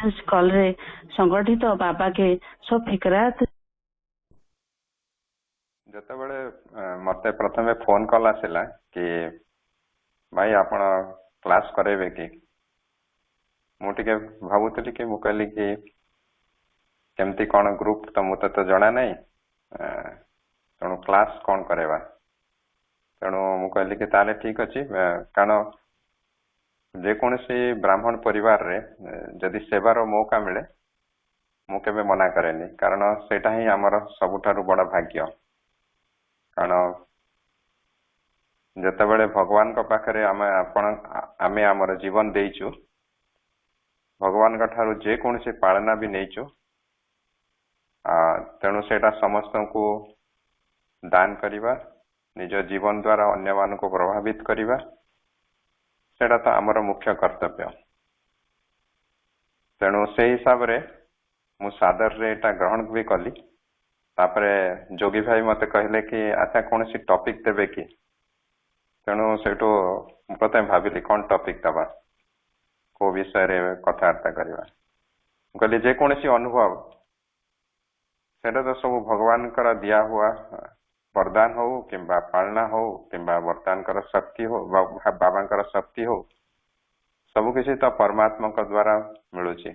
इस कॉल रे संगठित बाबा के सब फिकरात ଯେତେବେଳେ ମତେ ପ୍ରଥମେ ଫୋନ କଲ୍ ଆସିଲା କି ଭାଇ ଆପଣ କ୍ଲାସ କରେଇବେ କି, ମୁଁ ଟିକେ ଭାବୁଥିଲି କି ମୁଁ କହିଲି କି କେମିତି କଣ ଗ୍ରୁପ ତ ମୋତେ ତ ଜଣା ନାହିଁ, ତେଣୁ କ୍ଲାସ କଣ କରେଇବା। ତେଣୁ ମୁଁ କହିଲି କି ତାହେଲେ ଠିକ ଅଛି, କାରଣ ଯେକୌଣସି ବ୍ରାହ୍ମଣ ପରିବାରରେ ଯଦି ସେବାର ମୌକା ମିଳେ ମୁଁ କେବେ ମନା କରେନି, କାରଣ ସେଇଟା ହିଁ ଆମର ସବୁଠାରୁ ବଡ ଭାଗ୍ୟ। କାରଣ ଯେତେବେଳେ ଭଗବାନଙ୍କ ପାଖରେ ଆମେ ଆମର ଜୀବନ ଦେଇଛୁ, ଭଗବାନଙ୍କ ଠାରୁ ଯେକୌଣସି ପାଳନା ବି ନେଇଛୁ, ତେଣୁ ସେଇଟା ସମସ୍ତଙ୍କୁ ଦାନ କରିବା, ନିଜ ଜୀବନ ଦ୍ୱାରା ଅନ୍ୟମାନଙ୍କୁ ପ୍ରଭାବିତ କରିବା, ସେଇଟା ତ ଆମର ମୁଖ୍ୟ କର୍ତ୍ତବ୍ୟ। ତେଣୁ ସେଇ ହିସାବରେ ମୁଁ ସାଦରରେ ଏଇଟା ଗ୍ରହଣ ବି କଲି। ତାପରେ ଯୋଗୀ ଭାଇ ମତେ କହିଲେ କି ଆଚ୍ଛା କୌଣସି ଟପିକ ଦେବେ କି, ତେଣୁ ସେଇଠୁ ମୁଁ ପ୍ରଥମେ ଭାବିଲି କଣ ଟପିକ ଦବା, କୋଉ ବିଷୟରେ କଥାବାର୍ତ୍ତା କରିବା। ମୁଁ କହିଲି ଯେକୌଣସି ଅନୁଭବ, ସେଇଟା ତ ସବୁ ଭଗବାନଙ୍କର ଦିଆ ହୁଆ ବରଦାନ ହଉ କିମ୍ବା ପାଳନା ହଉ କିମ୍ବା ବର୍ତ୍ତମାନଙ୍କର ଶକ୍ତି ହଉ, ବାବାଙ୍କର ଶକ୍ତି ହଉ, ସବୁ କିଛି ତ ପରମାତ୍ମାଙ୍କ ଦ୍ଵାରା ମିଳୁଛି।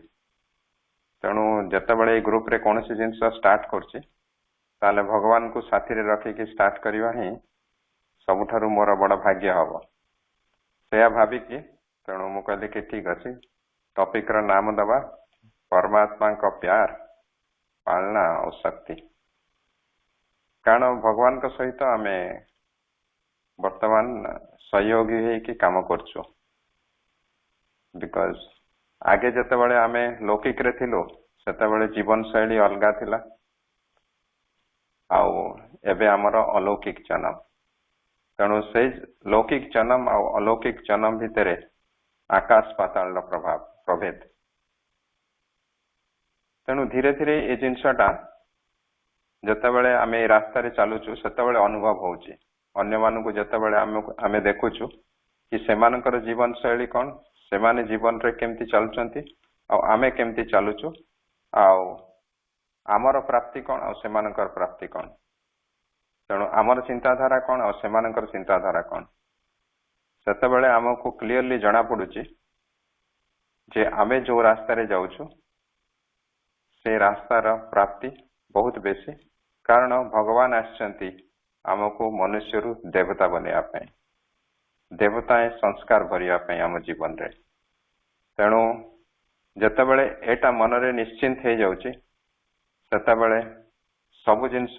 ତେଣୁ ଯେତେବେଳେ ଏଇ ଗ୍ରୁପରେ କୌଣସି ଜିନିଷ ଷ୍ଟାର୍ଟ କରୁଛି, ତାହେଲେ ଭଗବାନଙ୍କୁ ସାଥିରେ ରଖିକି ଷ୍ଟାର୍ଟ କରିବା ହିଁ ସବୁଠାରୁ ମୋର ବଡ ଭାଗ୍ୟ ହବ। ସେଇଆ ଭାବିକି ତେଣୁ ମୁଁ କହିଲି କି ଠିକ ଅଛି, ଟପିକ ର ନାମ ଦବା ପରମାତ୍ମାଙ୍କ ପ୍ୟାର, ପାଳନା ଆଉ ଶକ୍ତି। କାରଣ ଭଗବାନଙ୍କ ସହିତ ଆମେ ବର୍ତ୍ତମାନ ସହଯୋଗୀ ହେଇକି କାମ କରୁଛୁ। ବିକଜ ଆଗେ ଯେତେବେଳେ ଆମେ ଲୌକିକରେ ଥିଲୁ, ସେତେବେଳେ ଜୀବନ ଶୈଳୀ ଅଲଗା ଥିଲା, ଆଉ ଏବେ ଆମର ଅଲୌକିକ ଜନ୍ମ। ତେଣୁ ସେଇ ଲୌକିକ ଜନ୍ମ ଆଉ ଅଲୌକିକ ଜନ୍ମ ଭିତରେ ଆକାଶ ପାତାଳର ପ୍ରଭେଦ। ତେଣୁ ଧୀରେ ଧୀରେ ଏ ଜିନିଷଟା ଯେତେବେଳେ ଆମେ ଏ ରାସ୍ତାରେ ଚାଲୁଛୁ, ସେତେବେଳେ ଅନୁଭବ ହଉଛି। ଅନ୍ୟମାନଙ୍କୁ ଯେତେବେଳେ ଆମେ ଦେଖୁଛୁ କି ସେମାନଙ୍କର ଜୀବନ ଶୈଳୀ କଣ, ସେମାନେ ଜୀବନରେ କେମିତି ଚାଲୁଛନ୍ତି ଆଉ ଆମେ କେମିତି ଚାଲୁଛୁ, ଆଉ ଆମର ପ୍ରାପ୍ତି କଣ ଆଉ ସେମାନଙ୍କର ପ୍ରାପ୍ତି କଣ। ତେଣୁ ଆମର ଚିନ୍ତାଧାରା କଣ ଆଉ ସେମାନଙ୍କର ଚିନ୍ତାଧାରା କଣ, ସେତେବେଳେ ଆମକୁ କ୍ଲିୟରଲି ଜଣା ପଡୁଛି ଯେ ଆମେ ଯୋଉ ରାସ୍ତାରେ ଯାଉଛୁ ସେ ରାସ୍ତାର ପ୍ରାପ୍ତି ବହୁତ ବେଶୀ। କାରଣ ଭଗବାନ ଆସିଛନ୍ତି ଆମକୁ ମନୁଷ୍ୟରୁ ଦେବତା ବନେଇବା ପାଇଁ, ଦେବତା ସଂସ୍କାର ଭରିବା ପାଇଁ ଆମ ଜୀବନରେ। ତେଣୁ ଯେତେବେଳେ ଏଇଟା ମନରେ ନିଶ୍ଚିନ୍ତ ହେଇଯାଉଛି, ସେତେବେଳେ ସବୁ ଜିନିଷ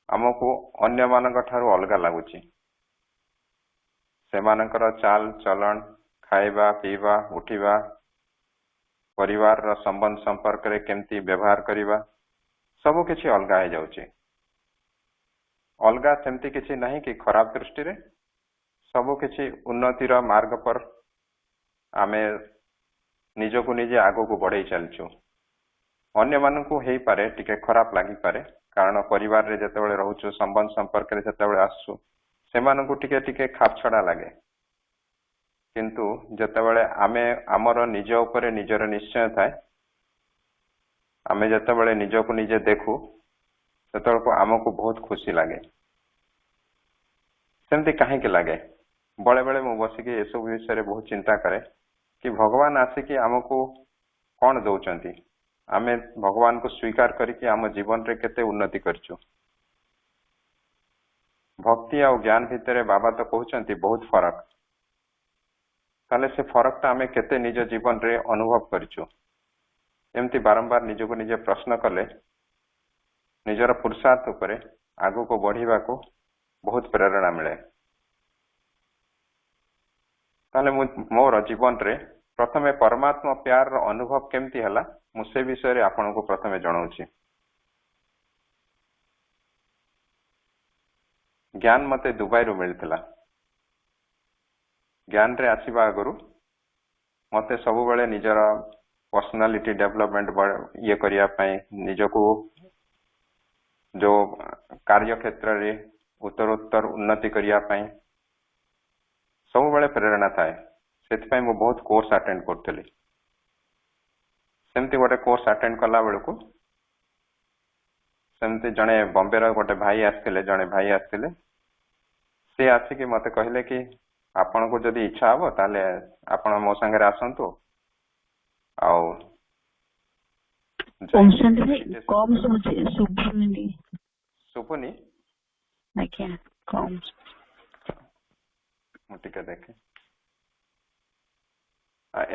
ଆମକୁ ଅନ୍ୟମାନଙ୍କ ଠାରୁ ଅଲଗା ଲାଗୁଛି। ସେମାନଙ୍କର ଚାଲ ଚଲଣ, ଖାଇବା ପିଇବା, ଉଠିବା, ପରିବାରର ସମ୍ବନ୍ଧ ସମ୍ପର୍କରେ କେମିତି ବ୍ୟବହାର କରିବା, ସବୁ କିଛି ଅଲଗା ହେଇଯାଉଛି। ଅଲଗା ସେମିତି କିଛି ନାହିଁ କି ଖରାପ ଦୃଷ୍ଟିରେ, ସବୁ କିଛି ଉନ୍ନତିର ମାର୍ଗ પર ଆମେ ନିଜକୁ ନିଜେ ଆଗକୁ ବଢେଇ ଚାଲିଛୁ। ଅନ୍ୟମାନଙ୍କୁ ହେଇପାରେ ଟିକେ ଖରାପ ଲାଗିପାରେ, କାରଣ ପରିବାରରେ ଯେତେବେଳେ ରହୁଛୁ, ସମ୍ବନ୍ଧ ସମ୍ପର୍କରେ ଯେତେବେଳେ ଆସୁଛୁ, ସେମାନଙ୍କୁ ଟିକେ ଟିକେ ଖାପ ଛଡା ଲାଗେ। କିନ୍ତୁ ଯେତେବେଳେ ଆମର ନିଜ ଉପରେ ନିଜର ନିଶ୍ଚୟ ଥାଏ, ଆମେ ଯେତେବେଳେ ନିଜକୁ ନିଜେ ଦେଖୁ, ସେତେବେଳକୁ ଆମକୁ ବହୁତ ଖୁସି ଲାଗେ। ସେମିତି କାହିଁକି ଲାଗେ? ବେଳେ ବେଳେ ମୁଁ ବସିକି ଏସବୁ ବିଷୟରେ ବହୁତ ଚିନ୍ତା କରେ କି ଭଗବାନ ଆସିକି ଆମକୁ କଣ ଦଉଛନ୍ତି, ଆମେ ଭଗବାନଙ୍କୁ ସ୍ୱୀକାର କରିକି ଆମ ଜୀବନରେ କେତେ ଉନ୍ନତି କରିଛୁ। ଭକ୍ତି ଆଉ ଜ୍ଞାନ ଭିତରେ ବାବା ତ କହୁଛନ୍ତି ବହୁତ ଫରକ। ତାହେଲେ ସେ ଫରକଟା ଆମେ କେତେ ନିଜ ଜୀବନରେ ଅନୁଭବ କରିଛୁ? ଏମିତି ବାରମ୍ବାର ନିଜକୁ ନିଜେ ପ୍ରଶ୍ନ କଲେ ନିଜର ପୁରୁଷାର୍ଥ ଉପରେ ଆଗକୁ ବଢିବାକୁ ବହୁତ ପ୍ରେରଣା ମିଳେ। ତାହେଲେ ମୋର ଜୀବନରେ ପ୍ରଥମେ ପରମାତ୍ମା ପ୍ୟାରର ଅନୁଭବ କେମିତି ହେଲା, ମୁଁ ସେ ବିଷୟରେ ଆପଣଙ୍କୁ ପ୍ରଥମେ ଜଣାଉଛି। ଜ୍ଞାନ ମତେ ଦୁବାଇରୁ ମିଳିଥିଲା। ଜ୍ଞାନରେ ଆସିବା ଆଗରୁ ମତେ ସବୁବେଳେ ନିଜର ପର୍ସନାଲିଟି ଡେଭଲପମେଣ୍ଟ କରିବା ପାଇଁ, ନିଜକୁ ଯୋଉ कार्य क्षेत्र रे उत्तरोत्तर उन्नति करिया पाई सब बेले प्रेरणा थाए। से बहुत कोर्स अटेंड करते सेमती गोटे कोर्स अटेंड कला बेलू सेमती जड़े बॉम्बे रो गोटे भाई आसते जड़े भाई आसते सी आसिक मत कहले कि आपण को जदि इच्छा हम ताले आपण मो संगे आसतु आउ कम शुभुनी शुभुनी आज्ञा कम मुझे देखे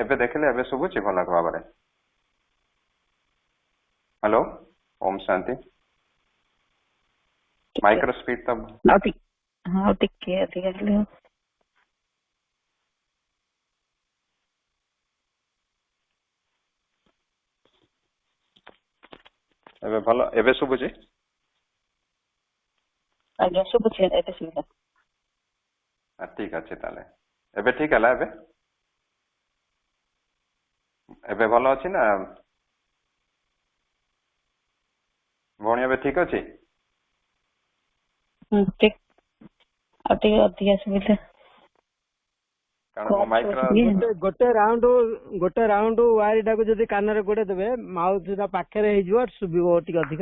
एबे देखले एबे शुभुची भल भाव hello Om Shanti micro speed तब हाँ टिके अधिक एबे भल एबे शुभुची आज्ञा शुभुची एते सुविधा ठीक अच्छे ताले एबे ठीक है एबे एबे भल अच्छी ना भौणी एबे ठीक अच्छी ठीक अधिक अधिक सुविधा कारण माइक्रो गोटे राउंड वायर टाको जदि कान रे गोड़े देबे माउथ ता पाखे रे हिजो सुबिबो टिक अधिक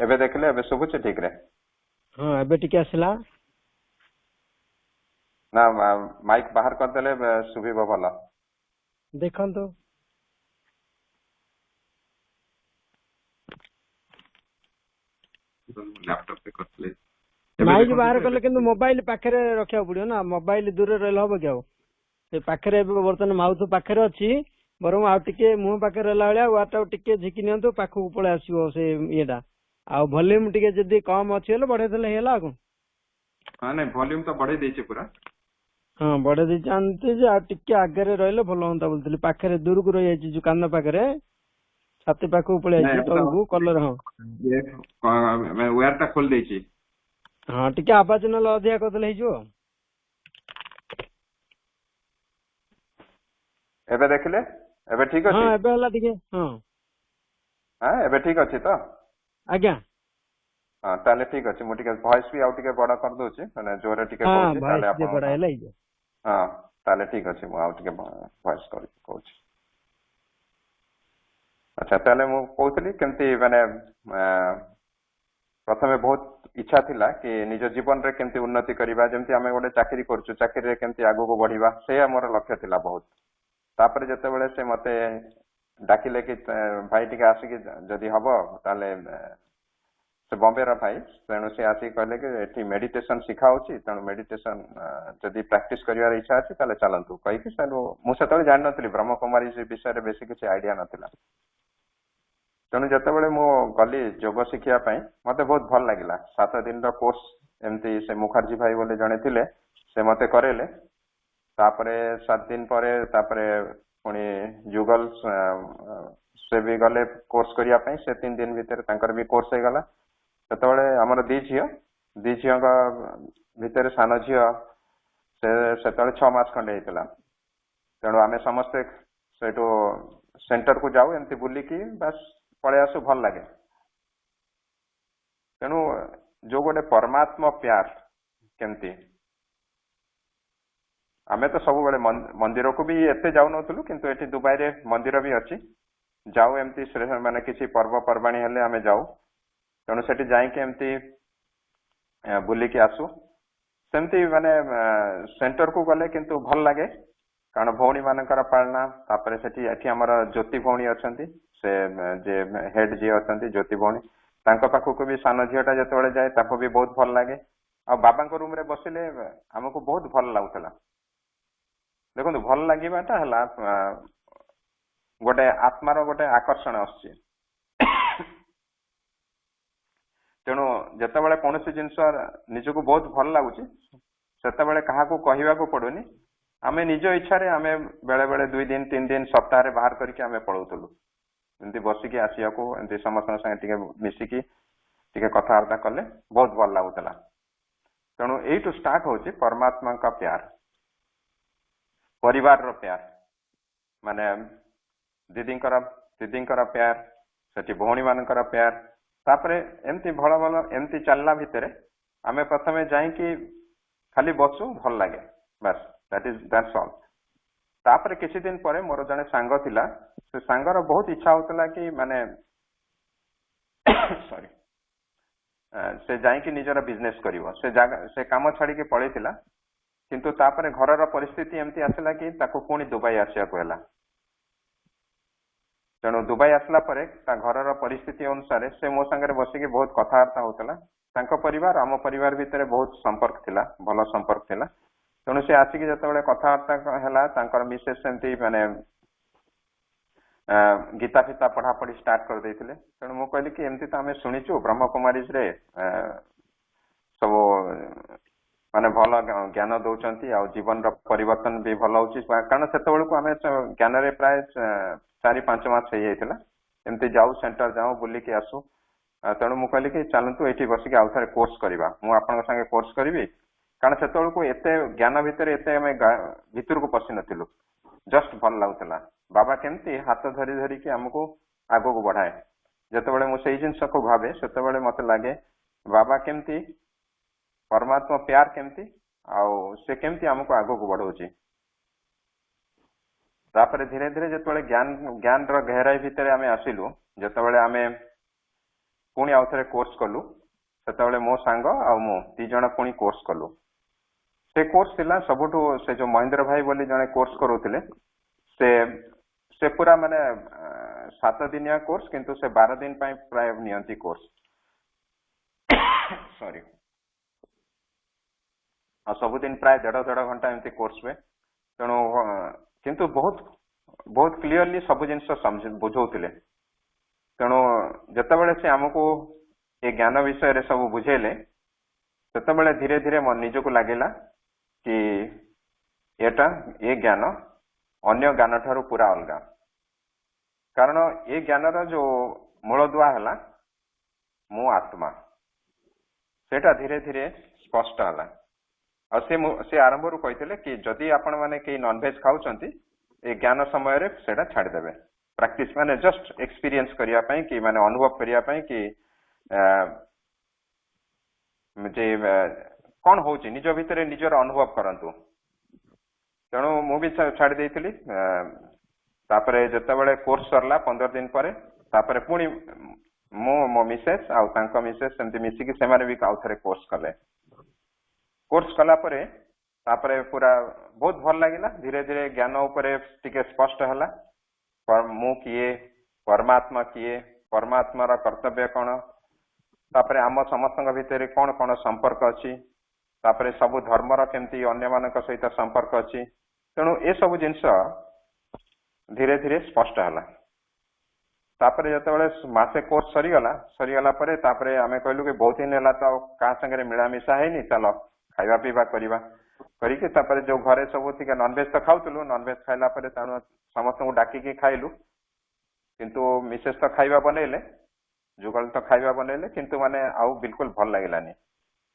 एबे देखले एबे सुबुचे ठीक रे हां एबे टिक आसला ना माइक बाहर कर देले सुबिबो भला देखन तो लैपटॉप पे करले माइक बाहर करले किंतु मोबाइल पाखे रे रखिया पड़ियो ना मोबाइल दूर रे रहल हबो क्याओ से पाखे रे बर्तन माउथ पाखे रे अछि बरम आ टिके मुंह पाखे रहला वाला वाटा टिके झिकी नियंतु पाखु पळे आसीबो से येडा आ वॉल्यूम टिके जदी कम अछि हेले बढ़े देले हेला को हां नहीं वॉल्यूम तो बढ़े देछि पूरा हां बढ़े दे जानते जे आ टिके आगे रे रहले भलो होंता बोलतली पाखे रे दूर को रहि अछि जो कान पाखे रे छाती पाखु पळे अछि तळगु कलर हां ये मैं वायर ता खोल देछि हां टिके आवाज न लधिया कर देले हिजो एबे देखले एबे ठीक अछि हां एबे हला टिके हां हां एबे ठीक अछि तो आज्ञा हां ताले ठीक अछि मु टिके वॉइस भी आउ टिके बड़ा कर दोछि माने जोरे टिके कहछि ताले आपण बड़ा हेला हिजो हां ताले ठीक अछि मु आउ टिके वॉइस कर कहछि अच्छा ताले मु कहतली केमती माने प्रथमे बहुत इच्छा थिला कि निज जीवन रे केमती उन्नति करिबा जेमती हमें गोटे चाकरी करछु चाकरी रे केमती आगु को बढ़िबा से हमर लक्ष्य थिला बहुत तापर जते बेले से मते डाकिले कि भाई टिके आसी कि जदी हबो ताले से बॉम्बे रा भाई तेणु से आसी कहले कि एठी मेडिटेशन सिखाउची तेणु मेडिटेशन जदी प्रैक्टिस करिवार इच्छा अछि ताले चलंतु कहि कि तेणु मु सेतले जानि नथली ब्रह्म कुमारी से विषय रे बेसी किछि आईडिया नथिला तेणु जते मु गली योग शिखिया मते बहुत भल लगिला 7 दिन रो कोर्स एमती से मुखर्जी भाई बोले जने थिले से मते करेले तापरे 7 दिन परे तापरे पुणी जुगल से भी गले कोर्स करिया से 3 दिन भीतर तांकर भी कोर्स हे गला सेतबेले हमर दी झियो का भीतर सान झियो से सेतबेले 6 मास खंडे हेतला तेणु आमे समस्त सेटो सेंटर को जाऊ एमती बुली की बस पळे आसु भल लागे तेणु जो गोटे परमात्मा प्यार केमती आमे तो सब बड़े मंदिर को भी एते जाऊ नथुलु किंतु एठी दुबई रे मंदिर भी अछि जाऊ एमती माने किछि पर्व परबाणी हेले आमे जाऊ तेणु सेठी जाई के एमती बुली की आसु सेमती माने सेंटर को गले किंतु भल लागे कारण भौणी मानकर पालना तापरे सेठी एठी हमर ज्योति भौणी अछंती से जे हेड जे अछंती ज्योति भौणी तांको पाखु को भी सान झियोटा जतबेले जाए ताको भी बहुत भल लागे आ बाबा को रूम रे बसिले हमको बहुत भल लागुतला देखो भल लागिबाटा हला गोटे आत्मार गोटे आकर्षण आछि तेणु जतबेले कोनोसी जिंस निजको बहुत भल लागुची सेतबेले कहा को कहिबा को पडोनी आमे निज इच्छा रे आमे बेले बेले 2 दिन 3 दिन सप्ताह रे बाहर करके आमे पळौतलु एंती बसी की आसिया को एंती समस्त संगे टिके मिसी की टिके कथा वार्ता करले बहुत भल लागुतला तेणु एटू स्टार्ट होची परमात्मा का प्यार परिवार रो प्यार माने दीदींकर प्यार सेठी भौणी मानकर प्यार तापरे एमती भल भल एमती चलला भितरे आमे प्रथमे जाई कि खाली बसु भल लागे बस दैट्स ऑल तापर किसी दिन पर मोर जने सांग थिला से सांगर बहुत इच्छा होतला कि माने सॉरी से जाइकी निजर बिजनेस करिवो से जागा से काम छाड़ी के पळेतिला किंतु तापर घरर परिस्थिति एमती आसला कि ताको पुणी दुबई आसिया को हला तेणु दुबई आसला परे ता घरर परिस्थिति अनुसार से मो संगे बसिकी बहुत कथावार्ता होतला तांको परिवार आम परिवार भितर बहुत संपर्क थिला भल संपर्क थिला तेणु से आसिकी जतबेले कथावार्ता हला तांकर मिसेस सेमती माने गीता फिता पढ़ा पढ़ी स्टार्ट कर देथिले तेणु मु कहली कि एमती तो आमे सुनिचु ब्रह्म कुमारीज रे सब माने भल ज्ञान दौचंती आ जीवन रो परिवर्तन भी भल होची कारण सेतबेल को आमे ज्ञान रे प्राय 4-5 मास हे जाइतिला एमती जाऊ सेंटर जाऊ बुली के आसु तेणु मु कहली कि चलंतु एठी बसिके आउ थारे कोर्स करबा मु आपन संगे कोर्स करबी कारण सेतबेल को एते ज्ञान भितर एते आमे भितर को पसि नथिलु जस्ट भल लागुतला बाबा केमती हाथ धरी धरी कि हमको आगो को बढ़ाए जतबेले मु सेही जिंस को भाबे सेतबेले मते लागे बाबा केमती परमात्मा प्यार केमती आउ से केमती हमको आगो को बढ़ौची तापर धीरे धीरे जतबेले ज्ञान रो गहराई भितर आमे आसिलु जतबेले आमे पुणी आउ थरे कोर्स कलु सेतबेले मो सांग आ मु दी जण पुणी कोर्स कलु से कोर्स थिला सबुठु से जो महेंद्र भाई बोली जणे कोर्स करूथिले से पूरा माने 7 दिनिया कोर्स किंतु से 12 दिन पाई प्राय नियंती कोर्स सॉरी आ सब दिन प्राय 1.5 घंटा एमती कोर्स हुए तेणु किंतु बहुत क्लियरली सब जिनस समझ बुझौतिले तेणु जतबेले से हमको ए ज्ञान विषय रे सब बुझेले ततबेले धीरे धीरे मन निजको लागिला कि एटा ए ज्ञान अन्य ज्ञान ठारू पूरा अलगा कारण ए ज्ञान जो मूलदुआ है मु आत्मा सेटा धीरे धीरे स्पष्ट हला और से आरंभ रू कहते कि जदि आपण माने के नॉनवेज खाउचंती ए ज्ञान समय रे सेटा छाड़ देबे प्रैक्टिस माने जस्ट एक्सपीरियंस करिया पई कि माने अनुभव करिया पई कि जे कोन होची निज भितरे निजर अनुभव करंतु तेणु मु भी छाड़ी देइथिली तापरे जतबेले कोर्स सरला 15 दिन परे तापरे पुणी मो मिसेस आ तांको मिसेस सेमती मिसी कि सेमाने भी आउ थरे कोर्स कले कोर्स कला परे तापरे पूरा बहुत भल लागिला धीरे धीरे ज्ञान ऊपर टिके स्पष्ट हला मु किए परमात्मा किए परमात्मा रा कर्तव्य कोन तापरे आम समस्तक भितर कोन कोन संपर्क अछि तापरे सब धर्म रा केमती अन्य मानक सहित संपर्क अछि तेणु ए सब जिनस धीरे धीरे स्पष्ट हला तापरे जतबेले मासे कोर्स सरीगला परे तापरे आमे कहलु कि बहुत दिन हला तो का संगे मिलामिशा हैनी चलो खाइबा पीबा करिबा करिके तापरे जो घरे सब थिके नॉनवेज तो खाउतलु नॉनवेज खाइला परे तानु समस्त को डाकी के खाइलु किंतु मिसेस तो खाइबा बनेले जुगल तो खाइबा बनेले किंतु माने आउ बिल्कुल भल लागिलानी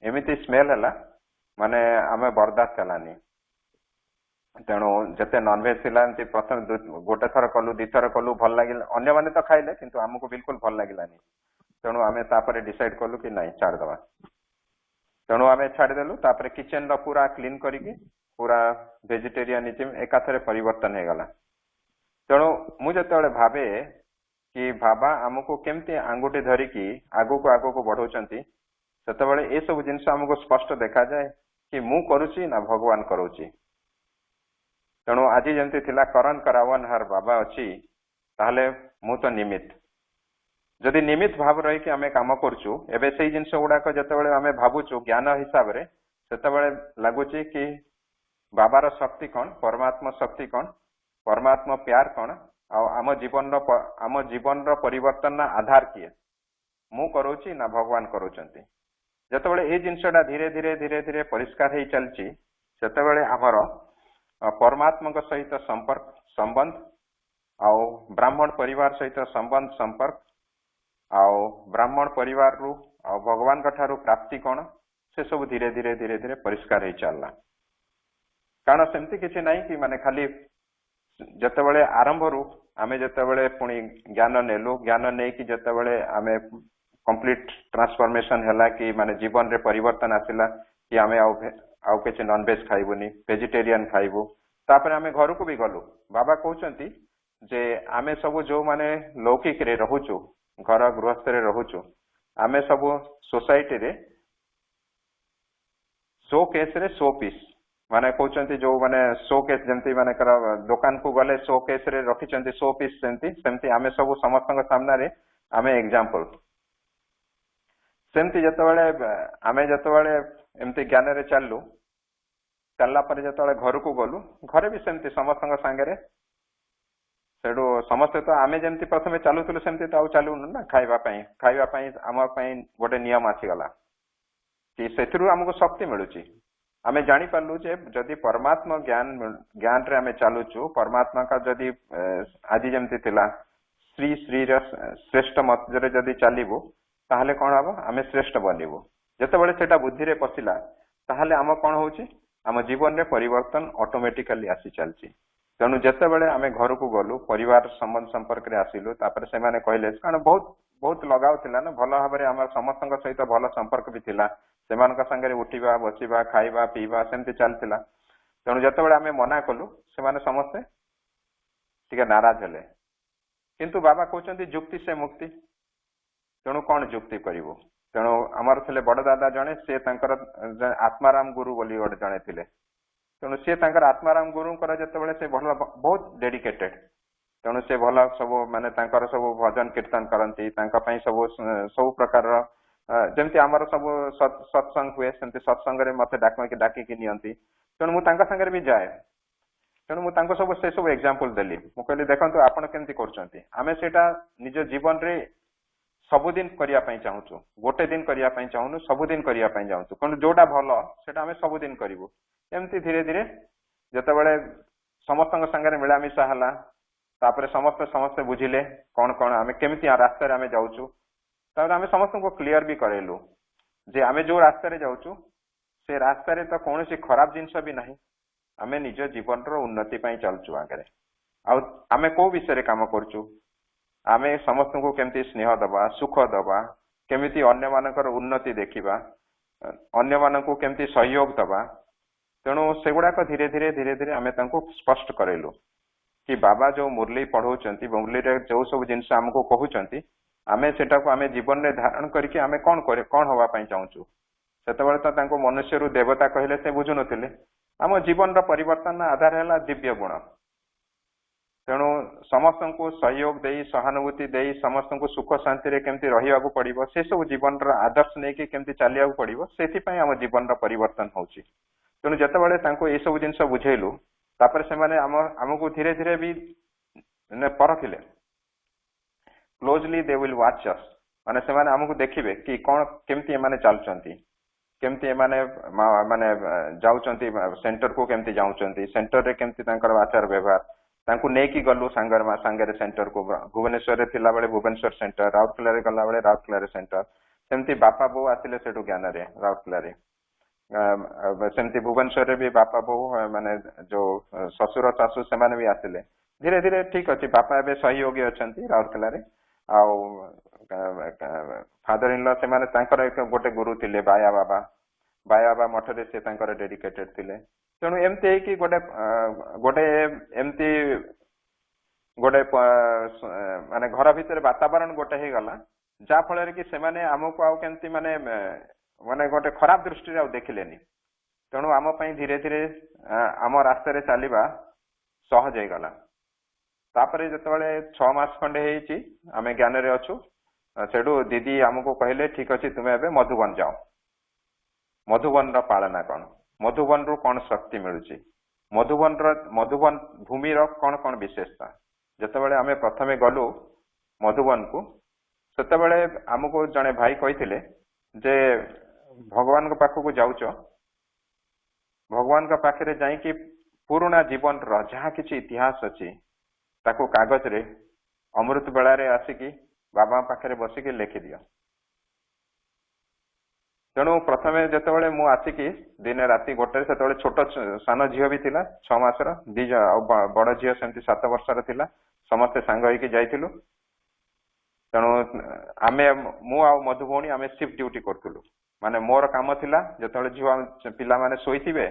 एमिति स्मेल हला माने आमे बर्दाश्त कलानी तेणु जते नॉनवेज थिला एमती प्रथम गोटे थर कलु दी थर कलु भल लागिला अन्य माने तो खाइले किंतु हमको बिल्कुल भल लागिलानी तेणु आमे तापरे डिसाइड कलु कि नहीं छाड़ दवा तेणु आमे छाड़ देलु तापरे किचन रो पूरा क्लीन करिकि पूरा वेजिटेरियनिज्म एकाथरे परिवर्तन हे गला तेणु मु जतबेले भाबे कि बाबा हमको केमती आंगुठी धरिकी आगो को बढ़ौचंती सेतबेले ए सब जिनस हमको स्पष्ट देखा जाए कि मु करूची ना भगवान करूची तेणु आज जमती थिला करन करावन हर बाबा अछि ताहले मु तो निमित्त जदि निमित्त भाव रही कि आमे काम करछु एबे सेही जिनस गुडाक जतबेले आमे भाबुछु ज्ञान हिसाब रे सेतबेले लागुची कि बाबार शक्ति कोन परमात्मा शक्ति कोन परमात्मा प्यार कोन आ आम जीवन रो परिवर्तन ना आधार किए मु करूची ना भगवान करूचंती जतबेले ए जिनसटा धीरे धीरे धीरे धीरे परिष्कार हे चलची सेतबेले हमर परमात्मा सहित संपर्क संबंध आउ ब्राह्मण परिवार सहित संबंध संपर्क आउ ब्राह्मण परिवार रु आउ भगवान ठारू प्राप्ति कोन से सब धीरे धीरे धीरे धीरे परिष्कार हे चलला कारण सेमती किछि नाही कि माने खाली जतबेले आरंभ रु आमे जतबेले पुणी ज्ञान नेलु ज्ञान नै कि जतबेले आमे कंप्लीट ट्रांसफॉर्मेशन हला कि माने जीवन रे परिवर्तन आसिला कि आमे आउ किछि नॉनवेज खाइबुनी वेजिटेरियन खाइबु तापर आमे घर को भी गलु बाबा कहउचंती जे आमे सब जो माने लौकिक रे रहुचु घर गृहस्थ रे रहुचु आमे सब सोसाइटी रे शो केस रे शो पीस माने कहउचंती जो माने शो केस जंती माने कर दुकान को गले शो केस रे रखिचंती शो पीस सेमती आमे सब समस्त सामना रे आमे एग्जांपल सेमती जतबेले आमे जतबेले एमती ज्ञान रे चललु चलला पर जतबेले घर को गलु घरे भी सेमती समस्त संगे सेडू समस्ते तो आमे जेमती प्रथमे चलुतलु सेमती तो चलु ना खाइबा पई आम पई गोटे नियम आसी गला कि सेथरु हमको शक्ति मिलुची आमे जानि पारलु जे जदि परमात्मा ज्ञान रे आमे चलुचु परमात्मा का जदि आदि जेमती थिला श्री श्री श्रेष्ठ मत रे जदि चलिबो ताहले कोन हबो आमे श्रेष्ठ बनिबो जतबेले सेटा बुद्धि रे पसिला ताहले आम कोन होउची आम जीवन रे परिवर्तन ऑटोमेटिकली आसी चलची तेणु जितेबले आम घर को गलु परिवार संबंध संपर्क रे आसिलु तापर से माने कहले कारण बहुत बहुत लगाव थिला ना भल भाबरे हमर समस्त सहित भल संपर्क भी थिला सेमानका संगे उठिबा बसिबा खाइबा पीबा सेमती चलतिला तेणु जितेबले आम मना कलु से माने समस्ते टिके नाराज हेले किंतु बाबा कहउचंती जुक्ति से मुक्ति तेणु कौन जुक्ति करिवो तेणु हमर थिले बड़ दादा जणे से तांकर आत्माराम गुरु बोली गोटे जणे थिले तेणु सी तांकर आत्माराम गुरु जितेबाला से भल बहुत डेडिकेटेड तेणु से भल सब माने तांकर सब भजन कीर्तन करती सब सब प्रकार जमती आमर सब सत्संग हुए सेमती सत्संग रे मते डाकी नियंती तेणु मु तांका संगे भी जाए तेणु मु तांको सब से सब एग्जांपल देली मु कहली देखंतु आपण केमती करचंती आमे सेटा निज जीवन रे सबुदिन करिया पई चाहूचु गोटे दिन करिया पई चाहूनु सबुदिन करिया पई जाउचु कोन जोटा भलो सेटा आमे सबुदिन करिवो एमती धीरे धीरे जितेबाला समस्त संगे मिलामिशा है तापर समस्ते समस्ते बुझिले कौन कौन आम केमी रास्तार आम जाऊँ आम समस्त को क्लीयर भी करेलु जे आम जो रास्तार जाऊँ से रास्तार तो कौन सी खराब जिनस भी ना आम निज जीवन उन्नति चलचु आगे आम कौ विषय काम करचु आम समस्त को केमती स्नेह दबा सुख दबा केमिति अन्य मानकर उन्नति देखिबा अन्य मानक केमती सहयोग दबा तेणु सेगुड़ाक धीरे धीरे धीरे धीरे आम स्पष्ट करेलु कि बाबा जो मुरली पढ़ाउचंती मुरली रे जो सब जिनस आमको कहउचंती आमे सेटा को आमे जीवन रे धारण करके आमे कौन हवा पई चाहूचु सेतबेले तो तांको मनुष्य रु देवता कहले से बुझु नथिले आम जीवन रो परिवर्तन आधार है दिव्य गुण तेणु समस्त को सहयोग दे सहानुभूति दे समस्त को सुख शांति रे केमती रहिबा को पड़िबो से सब जीवन रो आदर्श नै कि केमती चलिया को पड़िबो सेति पई आम जीवन रो परिवर्तन होउची तेणु जितेबाला ये सब जिन बुझेलु तापर से माने आमको धीरे धीरे भी परखिले क्लोजली दे विल वाच अस माने से माने आमको देखिबे कि कौन केमती एमाने चलचंती केमती एमाने माने जाउचंती सेंटर को केमती जाउचंती सेंटर रे केमती तांकर आचार व्यवहार तांको नेकी गलु सांगरे सेंटर को भुवनेश्वर रे थिला बेले भुवनेश्वर सेंटर राउरकेला रे गला बेले राउरकेला रे सेंटर सेमती बापा बो आसिले सेटु ज्ञान रे राउरकेला रे सेमती भुवनेश्वर भी बापा बो माने जो ससुर शाशु से माने भी आसिले धीरे धीरे ठीक अच्छे बापा ए सहयोगी अच्छा राउरकेला रे आउ फादर इन लॉ से माने तांकर एक गोटे गुरु थिले बाया बाबा मठ रे से तांकर डेडिकेटेड थिले तेणु एमती कि गोटे गोटे एमती गोटे माने घर भीतर वातावरण गोटे हे गला जा फल कि से माने हमको आउ केमती माने माने गोटे खराब दृष्टि रे देखिलेनी तेणु आम पई धीरे धीरे आम रास्ता रे चलिबा सहज हे गला तापरे जतबेले 6 मास खंडे हेची आमे ज्ञान रे अछु सेडू दीदी हमको कहले ठीक अछि तुमे एबे मधुबन जाओ मधुबन रा पालना कोन मधुबन रु कोन शक्ति मिलुची मधुबन भूमि रो कोन कोन विशेषता जतबेले आमे प्रथमे गलु मधुबन को सेतबेले हमको जने भाई कहिथिले जे भगवान के पाखु को जाउच भगवान का पाखरे जाई कि पुराना जीवन रो जहा किछि इतिहास अछि ताको कागज रे अमृत बेला रे आसिकी बाबा पाखरे बसिकी लिखि दियो तेणु प्रथमे जतबेले मु आसिकी दिन राति गोटे सेतबेले छोट सान झियो भी थिला 6 मासर बड़ झियो सेमती 7 वर्षर थिला समस्ते सांग होइकी जाइथिलु तेणु आमे मु आ मधुभौणी आमे शिफ्ट ड्यूटी करथुलु माने मोर काम थिला जतबेले झियो पिला माने सोइथिबे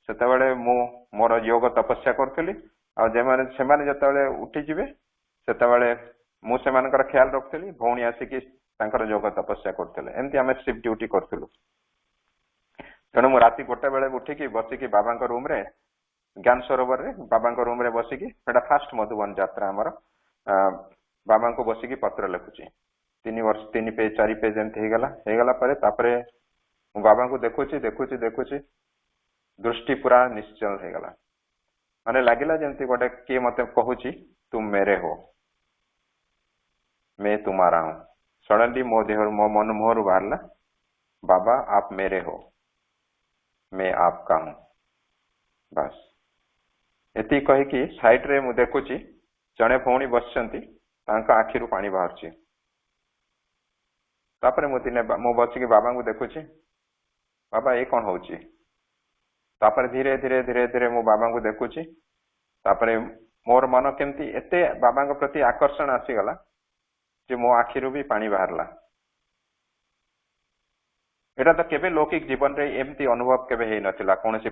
ସେତେବେଳେ ମୁଁ ମୋର ଯୋଗ ତପସ୍ୟା କରୁଥିଲି ଆଉ ସେମାନେ ଯେତେବେଳେ ଉଠିଯିବେ ସେତେବେଳେ ମୁଁ ସେମାନଙ୍କର ଖ୍ୟାଲ ରଖୁଥିଲି, ଭଉଣୀ ଆସିକି ତାଙ୍କର ଯୋଗ ତପସ୍ୟା କରୁଥିଲେ। ଏମିତି ଆମେ ସିଫ୍ଟ ଡ୍ୟୁଟି କରୁଥିଲୁ। ତେଣୁ ମୁଁ ରାତି 1 ବେଳେ ଉଠିକି ବସିକି ବାବାଙ୍କ ରୁମରେ ଜ୍ଞାନ ସରୋବରରେ ବାବାଙ୍କ ରୁମରେ ବସିକି, ସେଟା ଫାଷ୍ଟ ମଧୁବନ ଯାତ୍ରା ଆମର, ବାବାଙ୍କୁ ବସିକି ପତ୍ର ଲେଖୁଛି। 3 ବର୍ଷ 3 ପେଜ 4 ପେଜ ଏମିତି ହେଇଗଲା ପରେ ତାପରେ ମୁଁ ବାବାଙ୍କୁ ଦେଖୁଛି ଦୃଷ୍ଟି ପୁରା ନିଶ୍ଚଳ ହେଇଗଲା। ମାନେ ଲାଗିଲା ଯେମିତି ଗୋଟେ କିଏ ମତେ କହୁଛି ତୁମ ମେରେ ହୋ, मैं तुम्हारा हूं। सडनली ମୋ ମନ ମୁହଁରୁ ବାହାରିଲା, ବାବା आप मेरे हो, मैं आपका हूं। ବାସ୍ ଏତିକି କହିକି ସାଇଡରେ ମୁଁ ଦେଖୁଛି ଜଣେ ଭଉଣୀ ବସିଛନ୍ତି, ତାଙ୍କ ଆଖିରୁ ପାଣି ବାହାରୁଛି। ତାପରେ ମୁଁ ବସିକି ବାବାଙ୍କୁ ଦେଖୁଛି, ବାବା ଏ କଣ ହଉଛି? ତାପରେ ଧୀରେ ଧୀରେ ମୁଁ ବାବାଙ୍କୁ ଦେଖୁଛି। ତାପରେ ମୋର ମନ କେମିତି ଏତେ ବାବାଙ୍କ ପ୍ରତି ଆକର୍ଷଣ ଆସିଗଲା ଯେ ମୋ ଆଖିରୁ ବି ପାଣି ବାହାରିଲା। ଏଟା ତ କେବେ ଲୌକିକ ଜୀବନରେ ଏମିତି ଅନୁଭବ କେବେ ହେଇନଥିଲା। କୌଣସି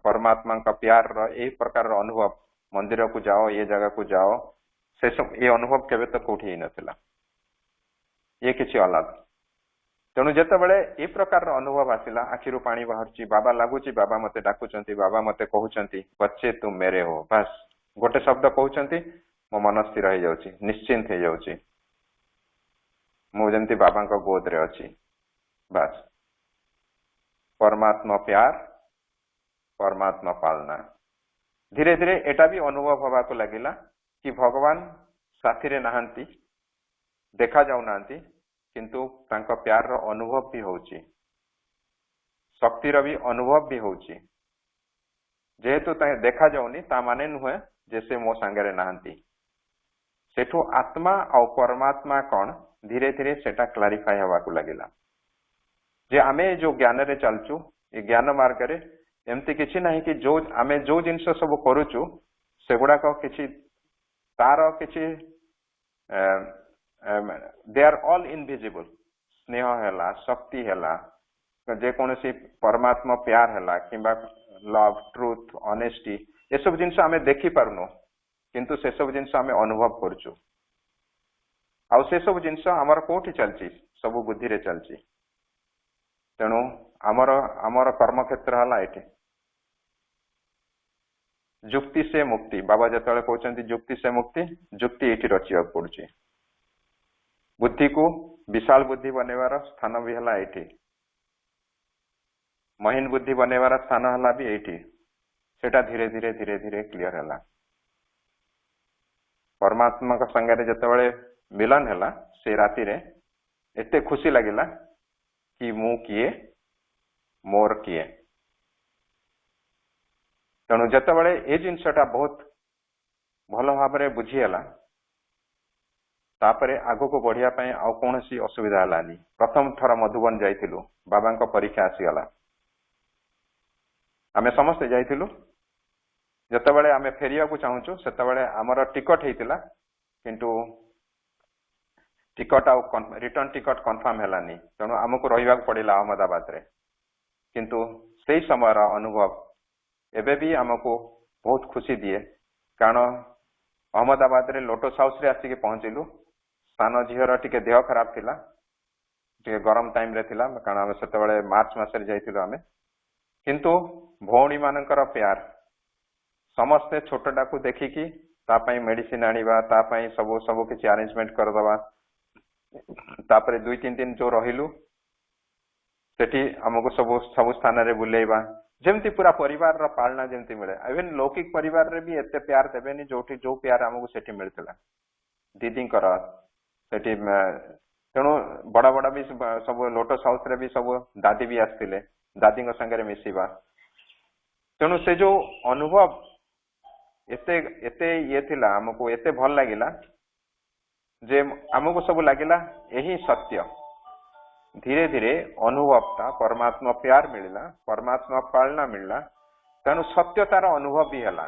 ପରମାତ୍ମାଙ୍କ ପ୍ୟାରର ଏହି ପ୍ରକାରର ଅନୁଭବ, ମନ୍ଦିରକୁ ଯାଅ, ଏ ଜାଗାକୁ ଯାଅ, ଏ ଅନୁଭବ କେବେ ତ କୋଉଠି ହେଇନଥିଲା। ଇଏ କିଛି ଅଲଗା। ତେଣୁ ଯେତେବେଳେ ଏ ପ୍ରକାରର ଅନୁଭବ ଆସିଲା, ଆଖିରୁ ପାଣି ବାହାରୁଛି, ବାବା ଲାଗୁଛି ବାବା ମତେ ଡାକୁଛନ୍ତି, ବାବା ମତେ କହୁଛନ୍ତି ବଚ୍ଚେ ତୁମ ମେରେ ହୋ। ବାସ୍ ଗୋଟେ ଶବ୍ଦ କହୁଛନ୍ତି, ମୋ ମନ ସ୍ଥିର ହେଇଯାଉଛି, ନିଶ୍ଚିନ୍ତ ହେଇଯାଉଛି, ମୁଁ ଯେମିତି ବାବାଙ୍କ ଗୋଦରେ ଅଛି। ବାସ୍ परमात्मा प्यार, परमात्मा पालना। धीरे धीरे एटा भी अनुभव हवा को लगिला कि भगवान साथी रे नहांती, देखा जाऊ नांती, किंतु तांका प्यार रो अनुभव भी होची, शक्ति रो भी अनुभव भी होची। जेहेतु देखा जाऊनी ता माने नुहे जैसे मो सांगरे नहांती। सेठू आत्मा और परमात्मा कौन धीरे धीरे सेटा क्लारिफाई हवा को लगिला। जे आमे जो ज्ञान रे चलचु, ये ज्ञान मार्ग रे एमती किछि नहीं कि जो आमे जो जिनस सब करूचु सेगुडा को किछि तार किछि दे आर ऑल इनविजिबल। स्नेह हैला, शक्ति हैला, जे कोनसी परमात्मा प्यार हैला किंबा लव, ट्रुथ, ऑनेस्टी, ये सब जिनस आमे देखि पारुनो, किंतु से सब जिनस आमे अनुभव करचु। आउ से सब जिनस हमर कोठी चलची, सब बुद्धि रे चलची। तेणु आमर कर्म क्षेत्र हला एठी जुक्ति से मुक्ति। बाबा जतले कहउचंती जुक्ति से मुक्ति, जुक्ति एठी रचिया पड़ुची। बुद्धि को विशाल बुद्धि बनेवार स्थान भी हला एठी, महीन बुद्धि बनेवार स्थान हला भी एठी। सेटा धीरे धीरे धीरे धीरे क्लियर हला। परमात्मा का संगे जतबेले मिलन हला से राति रे एते खुशी लागिला कि मु किए मोर किए। तेणु जितेबाला ये जिनसटा बहुत भल भाव बुझीगला, तापरे आगो को बढ़िया पाए आउ कौनसी असुविधा हलानी। प्रथम थर मधुबन जाइथिलु, बाबांका परीक्षा आसीगला, आमे समस्ते जाइथिलु। जितेबाला आमे फेरिया को चाहूचु सेतेबाला हमर टिकट हेतिला, किंतु टिकट आउ रिटर्न टिकट कंफर्म हलानी। तेणु आमको रहिबा पड़िला अहमदाबाद रे। किंतु सेही समय अनुभव एबे भी हमको बहुत खुशी दिए, कारण अहमदाबाद रे लोटस हाउस रे आसिके पहुंचिलु। सान झीर टिके देह खराब थिला, टिके गरम टाइम रे थिला, कारण हम सेतेबाला मार्च मासरे जाइथिलु आमे। किंतु भौणी मानकर प्यार, समस्ते छोटटा को देखिकी तापाई मेडिसिन आनिबा, तापाई सब किछि अरेंजमेंट करदबा। तापरे 2-3 दिन जो रहिलु सेठी हमको सब स्थान रे बुलेइबा, जेमती पूरा परिवार रा पालना जेमती मिले। इवन लौकिक परिवार रे भी एते प्यार देबेनी जोठी जो प्यार हमको सेठी मिलथिला। दीदी कर सेठी तेणु बड़ा बड़ा भी सब लोटस हाउस रे भी सब दादी भी आस्थिले, दादी को संगे मिसिबा। तेणु से जो अनुभव एते एते ये थिला, हमको एते भल लागिला जे हमको सब लागिला यही सत्य। धीरे धीरे अनुभवता परमात्मा प्यार मिलला, परमात्मा पालना मिलला। तेणु सत्यतार अनुभव भी हला।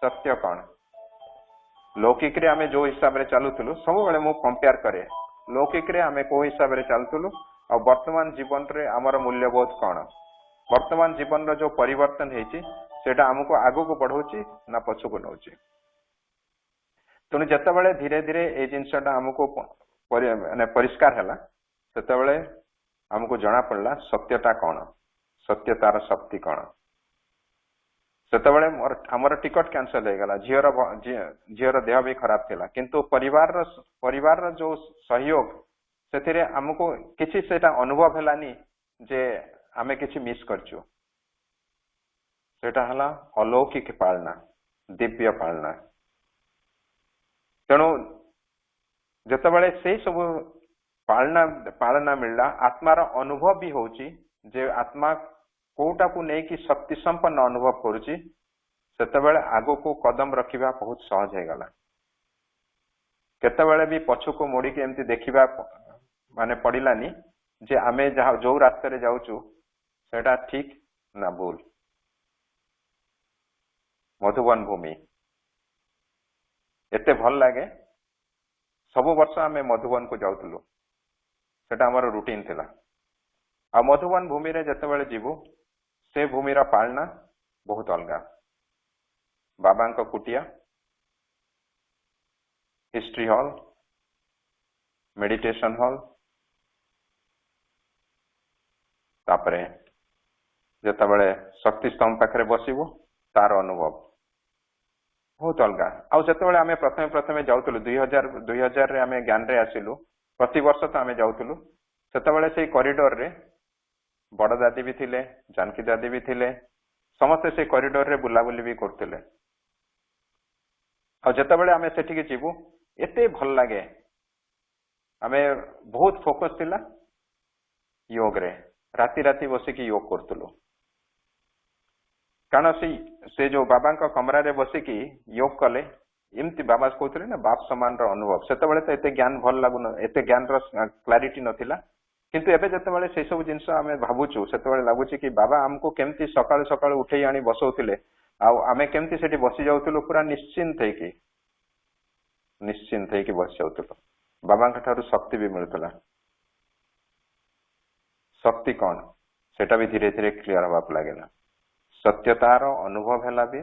सत्य कौन लौकिक रे आमे जो हिसाब रे चलुथुलु, सब बेले मु कंपेयर करे लौकिक रे आमे को हिसाब रे चलुथुलु और वर्तमान जीवन रे हमर मूल्यबोध कौन। वर्तमान जीवन रो जो परिवर्तन हेची सेटा हमको आगो को बढ़ाउची ना पछो को नउची तेणु जेतेबेले धीरे धीरे ए जिनसटा हमको माने परिष्कार हला सेतेबेले हमको जना पड़ला सत्यता कौन सत्यतार शक्ति कौन सेतेबेले हमर टिकट कैंसल हो गला झीर देह भी खराब थिला किंतु परिवार जो सहयोग सेथिरे हमको किछि सेटा अनुभव हलानी जे आमे किछि मिस करछु सेटा हला अलौकिक पालना दिव्य पालना तेणु जेतेबेले से सब पालना मिलला आत्मार अनुभव भी होची जे आत्मा कोटा को नहीं कि शक्ति संपन्न अनुभव करुची सेतेबेले आगो को कदम रखिबा बहुत सहज हो गला केतेबेले भी पछु को मोड़ी के एमती देखिबा माने पड़िलानी जे आमे जहा जो रास्ते रे जाउचु सेटा ठीक ना भूल मधुबन भूमि एते भल लागे सबु वर्ष आमे मधुबन को जाउतलु सेटा हमर रूटीन थिला आ मधुबन भूमि रे जतेबेले जीवु से भूमि रा पालना बहुत अलगा बाबा को कुटिया हिस्ट्री हॉल मेडिटेशन हॉल तापरे जतेबेले शक्ति स्तंभ पाखरे बसिबु तार अनुभव बहुत अलगा आउ जतेबेले आमे प्रथमे जाउतलु 2000 रे आमे ज्ञान रे आसिलु प्रति वर्ष तो आमे जाउतलु सेतेबेले से कॉरिडोर रे बड़ दादी भी थिले जानकी दादी भी थिले समस्त से कॉरिडोर रे बुलाबुली भी करथिले आ जतेबेले आमे सेठी के जीवु एते भल लागे आमे बहुत फोकस थिला योग रे राती राती बसी की योग करथुलु कारण से जो बाबा का कमरा रे बसी की योग कले एमती बाबा कहते ना बाप समान रो अनुभव सेतेबेले तो एते ज्ञान भल लागुन एते ज्ञान रो क्लैरिटी नथिला किंतु एबे जतेबेले से सब जिंस आमे भाबुचु सेतेबेले लागुची कि बाबा हमको केमती सकाळ सकाळ उठेई आनी बसौथिले आ आमे केमती सेठी बसी जाउथुलु पूरा निश्चिंत है कि बस जाउथुलु बाबा का ठारू शक्ति भी मिलतला शक्ति कौन सेटा भी धीरे धीरे क्लियर होबा लागेला सत्यतार अनुभव हैला भी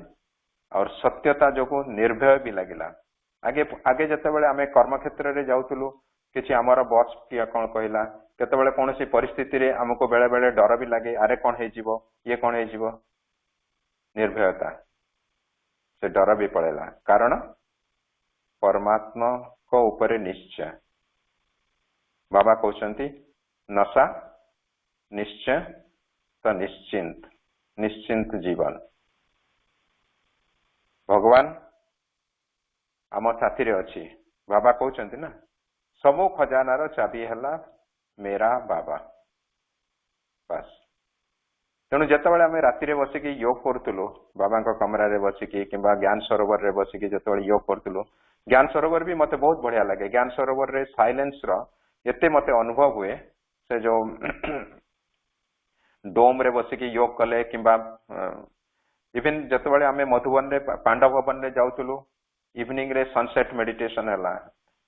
और सत्यता जो को निर्भय भी लगिला आगे आगे जतेबेले आमे कर्म क्षेत्र रे जाउथुलु किछि हमर बॉस किया कोन कहला केतेबेले कोनोसी परिस्थिति रे हमको बेले बेले डर भी लागे अरे कोन हे जीवो ये कोन हे जीवो निर्भयता से डर भी पड़ेला कारण परमात्मा को ऊपर निश्चय बाबा कहउचंती नशा निश्चय तो निश्चिंत जीवन भगवान आम साथी रे अच्छी बाबा कहउचंती ना सबो खजानार चाबी हला मेरा बाबा बस तेणु जितेबाला आम राति बसिकी योग करूँ बाबा कमरा रे बसिकी किंबा ज्ञान सरोवर रे बसिकी जितेबाला योग करूँ ज्ञान सरोवर भी मते बहुत बढ़िया लगे ज्ञान सरोवर रे साइलेंस रो एते मते अनुभव हुए से जो डोम रे बसिकी योग कले किंबा इवन जितेबाला आम मधुबन रे पांडव भवन रे जाउतलु इवनिंग रे सनसेट मेडिटेशन हला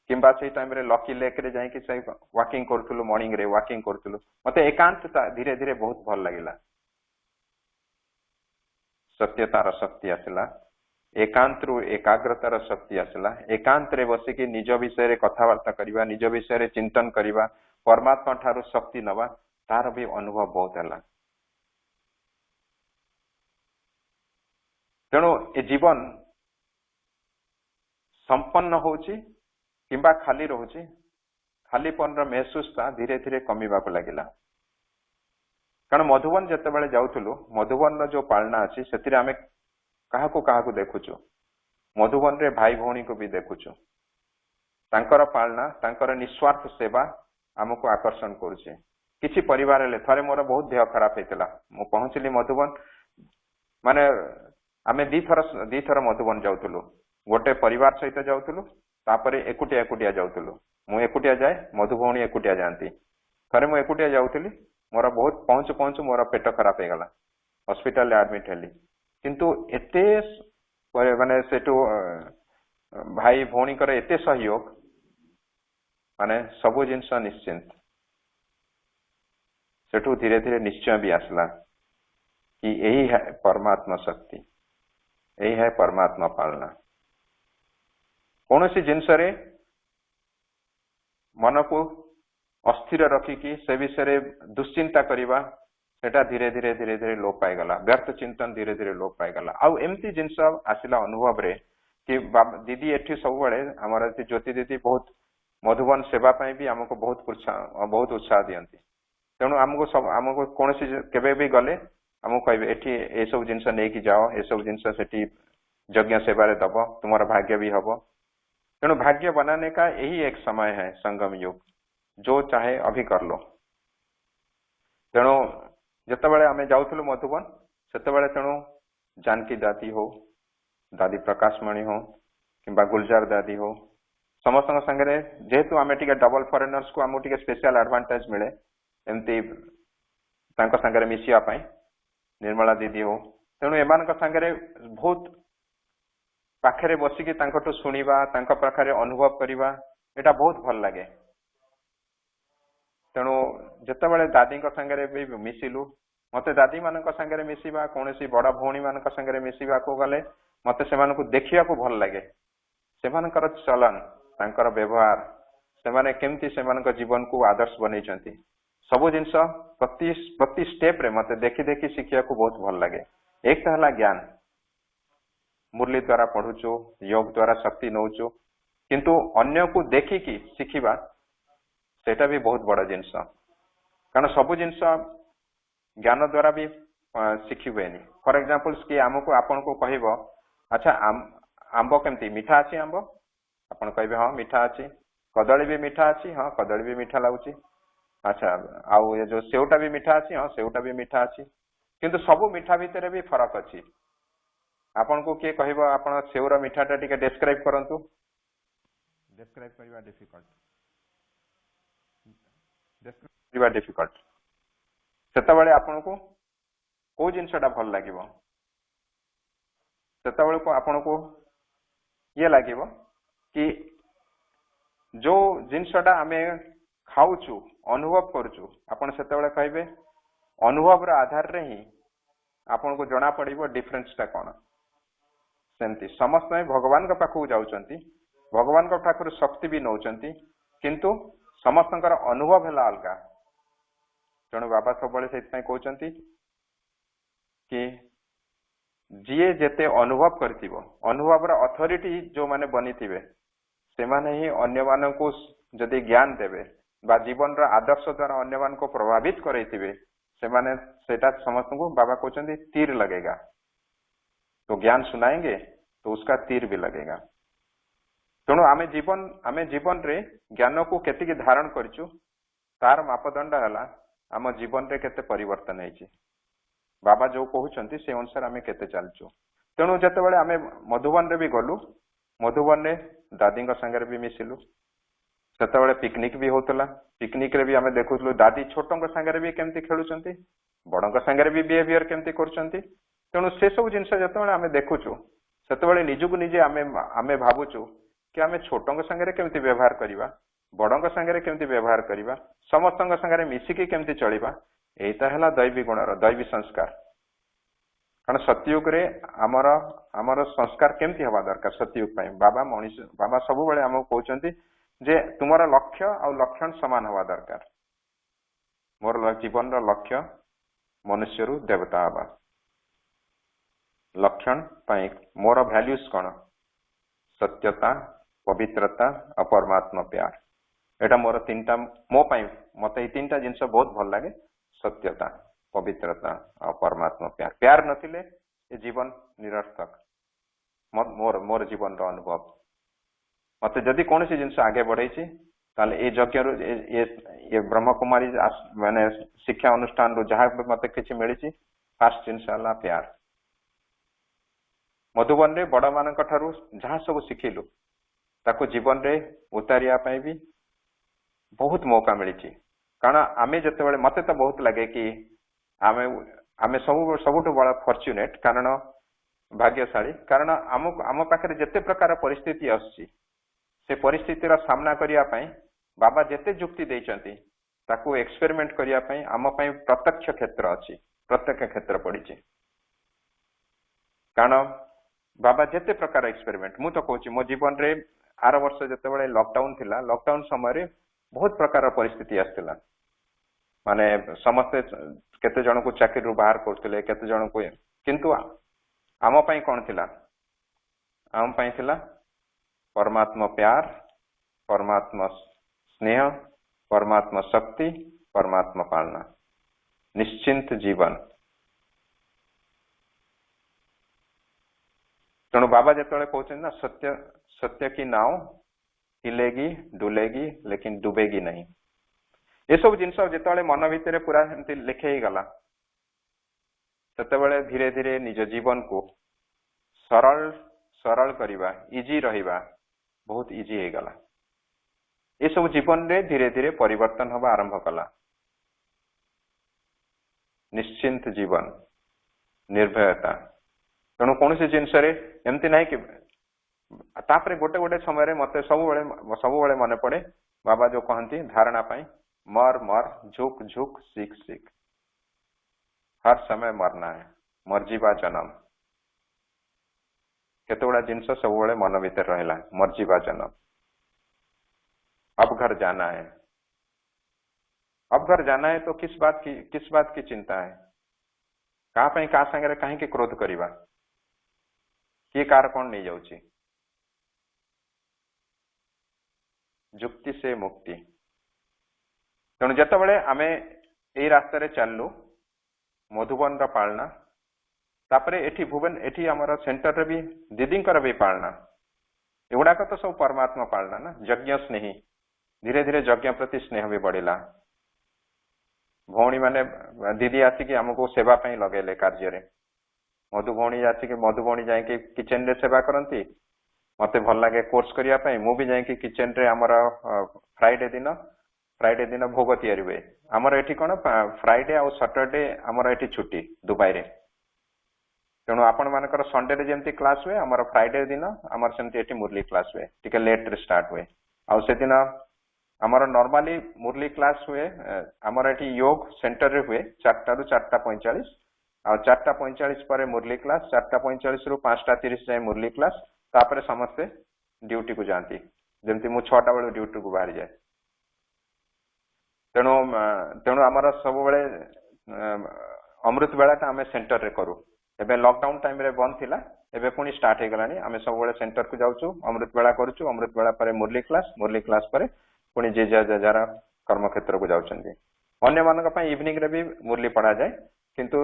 किंबा से टाइम रे लकी लेक रे जाई कि से वॉकिंग करथुलु मॉर्निंग रे वॉकिंग करथुलु मते एकांतता धीरे धीरे बहुत भल लागिला सत्यतार शक्ति आसला एकांत रु एकाग्रतार शक्ति आसला एकांत रे बसिकी निज विषय रे कथावार्ता करिबा निज विषय रे चिंतन करिबा परमात्मा ठारू शक्ति नवा तार भी अनुभव बहुत हला तेणु ए जीवन संपन्न होची किंबा खाली रोची खालीपन महसूसता धीरे धीरे कमिबा को लागिला कारण मधुबन जितेबाला जाउथुलु मधुबन जो पालना अच्छी से आम क्या देखुचु मधुबन रे भाई भौणी को भी देखुचु तांकर पालना तांकर निस्वार्थ सेवा आमको आकर्षण करुचे किसी परिवार ले थरे मोर बहुत देह खराब होता मु पहुंचली मधुबन माने आमे दी थर मधुबन जाउथुलु गोटे परिवार सहित जाउथुलु तापरे एकुटिया एकुटिया जाउथुलु मु एकुटिया जाए मधुभौणी एकुटिया जानती थरे मु एकुटिया जाउथुली मोर बहुत पहुंचु पहुंचु मोर पेट खराब हो गला हॉस्पिटल एडमिट हेली किंतु एते माने सेटू भाई भौणी कर एते सहयोग माने सबु जिनस निश्चिंत सेठू धीरे धीरे निश्चय भी आसला कि यही है परमात्मा शक्ति, यही है परमात्मा पालना। कौन सी जिनस रे मन को अस्थिर रखिकी से विषय दुश्चिंता करवा सेटा धीरे धीरे धीरे धीरे लोप पाईगला, व्यर्थ चिंतन धीरे धीरे लोप पाईगला। आउ एमती जिनस आसिला अनुभव रे कि दीदी एठी सब बड़े हमर ज्योति दीदी बहुत मधुबन सेवा पाई भी हमको बहुत उत्साह दियंती। तेणु आमको कौन सी केबे भी गले हमको कहबे एठी ए सब जिनस नहीं कि जाओ, ए सब जिनस सेठी यज्ञ सेवा दब, तुम्हारा भाग्य भी हबो। तेणु भाग्य बनाने का यही एक समय है संगम युग, जो चाहे अभी कर लो। तेणु जितेबाला आम जाऊलु मधुबन से तेणु जानकी दादी हो, दादी प्रकाशमणि हो कि गुलजार दादी हो, समस्त संगे जेहेतु आम टे डबल फरेनर्स को आमको स्पेशल एडवांटेज मिले एमती संगे मिसापी, निर्मला दीदी हो। तेणु एम संगे बहुत पाखे बसिकी शुणा, पाखे अनुभव करवा एटा बहुत भल लगे। तेणु जितेबाला दादी संगे भी मिसिलु, मते दादी मान संगे मिसवा, कौन सी बड़ भौणी मान संगे मिसवा को गले मते सेमान को देखिया को भल लगे। सेमानकर चलन, तांकर व्यवहार, सेमाने केमती सेमानक जीवन को आदर्श बनै छथि, सब जिनस प्रति स्टेप रे मते देखि देखि शिखिया को बहुत भल लगे। एक तो हला ज्ञान, मुरली द्वारा पढ़ुचो, योग द्वारा शक्ति नौचो, किंतु अन्य को देखिकी शिखिबा सेटा भी बहुत बड़ा जिनस। कारण सब जिनस ज्ञान द्वारा भी शिखी हुए। फॉर एग्जांपल कि आमको आपन को कहबो अच्छा आंब केमती मीठा अच्छी, आंब आपन कहबे हाँ मीठा अच्छी, कदली भी मीठा अच्छी, हाँ कदली भी मीठा लागुची, अच्छा आउ ये जो सेवटा भी मीठा अच्छी, हाँ सेवटा भी मीठा अच्छी। किंतु सब मीठा भितर भी फरक अच्छी। आपन को किए कहबो आपन सेवर मीठाटा टिके डिस्क्राइब करंतु। डिस्क्राइब करबा डिफिकल्ट, डिस्क्राइब करबा डिफिकल्ट। सेतबेले आपन को को जिनसटा भल लागिवो, सेतबेले को आपन को ये लागिवो कि जो जिनसटा आमे खाऊचु, अनुभव करूचु, आपन सेतबेले कहबे अनुभव रा आधार रे ही आपन को जना पड़िबो डिफरेंस ता कोन। सेमती समस्त भगवान का पाखु जाउचंती, भगवान का पाखु शक्ति भी नौचंती, किंतु समस्तंकर अनुभव है अलगा। तेणु बाबा सब से कहते कि जीए जेते अनुभव करथिबो, अनुभव रा अथॉरिटी जो माने बनी थिबे से माने ही अन्य मान को जदि ज्ञान देवे बा जीवन रा आदर्श द्वारा अन्य मान को प्रभावित करैथिबे से माने सेटा समस्त को बाबा कहते तीर लगेगा। तो ज्ञान सुनाएंगे तो उसका तीर भी लगेगा। तेणु आमे जीवन रे ज्ञान को केतिकी धारण करचु तार मापदंड हला आम जीवन रे केते परिवर्तन है। बाबा जो कहउछंती से अनुसार आमे केते चलचु। तेणु जतेबेले आमे मधुबन रे भी गलु, मधुबन रे दादी संगे भी मिसिलु, सेतेबेले पिकनिक भी होतला। पिकनिक रे भी आमे देखुतलु दादी छोटों संगे भी केमती खेलुचंती, बड़ों संगे भी बिहेवियर केमती करचंती। तेणु से सब जिनस जतेबेले आमे देखुचु सेतेबेले निजु निजे आमे भाबुचु कि आमे छोटों संगे केमती व्यवहार करिवा, बड़ों संगे केमती व्यवहार करिवा, समस्त संगे मिसिकी केमती चलिबा। एटा हला दैवी गुणर दैवी संस्कार। कारण सतयुग रे आमर संस्कार केमती हवा दरकार सतयुग पई। बाबा सब बेले हमको कहउचंती जे तुमरा लक्ष्य और लक्षण समान हवा दरकार। मोर जीवन रो लक्ष्य मनुष्य रु देवता हवा, लक्षण पई मोर वैल्यूज कोन, सत्यता, पवित्रता और परमात्मा प्यार। एटा मोर तीनटा मो पई मते तीनटा जिंस बहुत भल लागे, सत्यता, पवित्रता और परमात्मा प्यार। प्यार नथिले ए जीवन निरर्थक। मोर जीवन रो अनुभव मते जदि कौन सी जिनस आगे बढ़ाई ताले ए यज्ञ रु ये ब्रह्म कुमारी माने शिक्षा अनुष्ठान रु जहाँ मते किछि मिलिछि फास्ट जिनस हला प्यार। मधुबन रे बड़ मानक ठारू जहाँ सब शिखिलु ताको जीवन रे उतारिया पई भी बहुत मौका मिलिछि। कारण आमे जतेबेले मते तो बहुत लगे कि आमे सबुठु बड़ा फॉर्च्यूनेट, कारण भाग्यशाली। कारण आम पाखे जेते प्रकार परिस्थिति आछि से परिस्थिति रा सामना करिया पई बाबा जेते जुक्ति देइचंती ताको एक्सपेरिमेंट करिया पई आम पई प्रत्यक्ष क्षेत्र अछि, प्रत्यक्ष क्षेत्र पड़िछि। कारण बाबा जेते प्रकार एक्सपेरिमेंट मु तो कहूँ मो जीवन रे आर वर्ष जिते लॉकडाउन थिला लॉकडाउन समय बहुत प्रकार परिस्थिति आसला माने समस्ते केते जन को चाकरी रू बाहर करते केते जन को किंतु आम पाई कौन थिला आम पाई थिला परमात्मा प्यार परमात्मा स्नेह परमात्मा शक्ति परमात्मा पालना निश्चिंत जीवन तेणु बाबा जिते कहते ना सत्य सत्य की नाव हिलेगी डुलेगी लेकिन डुबेगी नहीं ये सब जिनस जिते मन भितर पूरा लिखे गला सेते धीरे धीरे निज जीवन को सरल सरल करिबा इजी रहिबा बहुत इजी हो गला ये सब जीवन रे धीरे धीरे परिवर्तन हवा आरंभ कला निश्चिंत जीवन निर्भयता तेणु कौन सी जिनस एमती ना कि तापरे गोटे गोटे समय मत सब मन पड़े बाबा जो कहती धारणा पाई मर मर झुक झुक सीख सीख हर समय मरना है मरजीवा जन्म केतोड़ा जिनस सब मन भीतर रहा मरजीवा जन्म अब घर जाना है अब घर जाना है तो किस बात की चिंता है क्या संगे कहीं क्रोध करवा किए कार कौन नहीं जाऊची जुक्ति से मुक्ति तेणु जिते आम यही रास्तार चलू मधुबन पालना तापरे एठी भुवन एठी आमर सेंटर रे भी दीदींकर भी पालना एगुड़ाक तो सब परमात्मा पालना ना यज्ञ स्नेही धीरे धीरे यज्ञ प्रति स्नेह भी बढ़िला भौणी माने दीदी आसिक आमको सेवा पाई लगेले कार्य रे मधु भौणी आसिक मधु भौणी जाए किचन रे सेवा करती मते भल लगे कोर्स करिया पाई मु भी जाए किचन रे आमर फ्राइडे दिन भोग तैयारी हुए आमर एठी कोन फ्राइडे आ सैटरडे आमर एठी छुट्टी दुबई रे तेणु आपण मानकर संडे रे जेमती क्लास हुए आमर फ्राइडे दिन आमर सेमती एठी मुरली क्लास हुए टिके लेट रे स्टार्ट हुए आ से दिन आमर नॉर्मली मुरली क्लास हुए आमर एठी योग सेंटर रे हुए 4टा रु 4:45 आ 4:45 पर मुरली क्लास 4:45 रु 5:30 जाए मुरली क्लास तापरे समस्ते ड्यूटी को जाती जमती मु 6टा बेलू ड्यूटी को बाहर जाए तेणु तेणु आमर सब अमृत बेला आम सेंटर रे करू एबे लॉकडाउन टाइम रे बंद थिला एबे पुणी स्टार्ट हो गलानी आम सब सेंटर को जाऊँ अमृत बेला करूँ अमृत बेला पर मुरली क्लास पर पुणी जे जार कर्म क्षेत्र को जाउछन्ती अन्य मानक पई इवनिंग रे भी मुरली पढ़ा जाए किंतु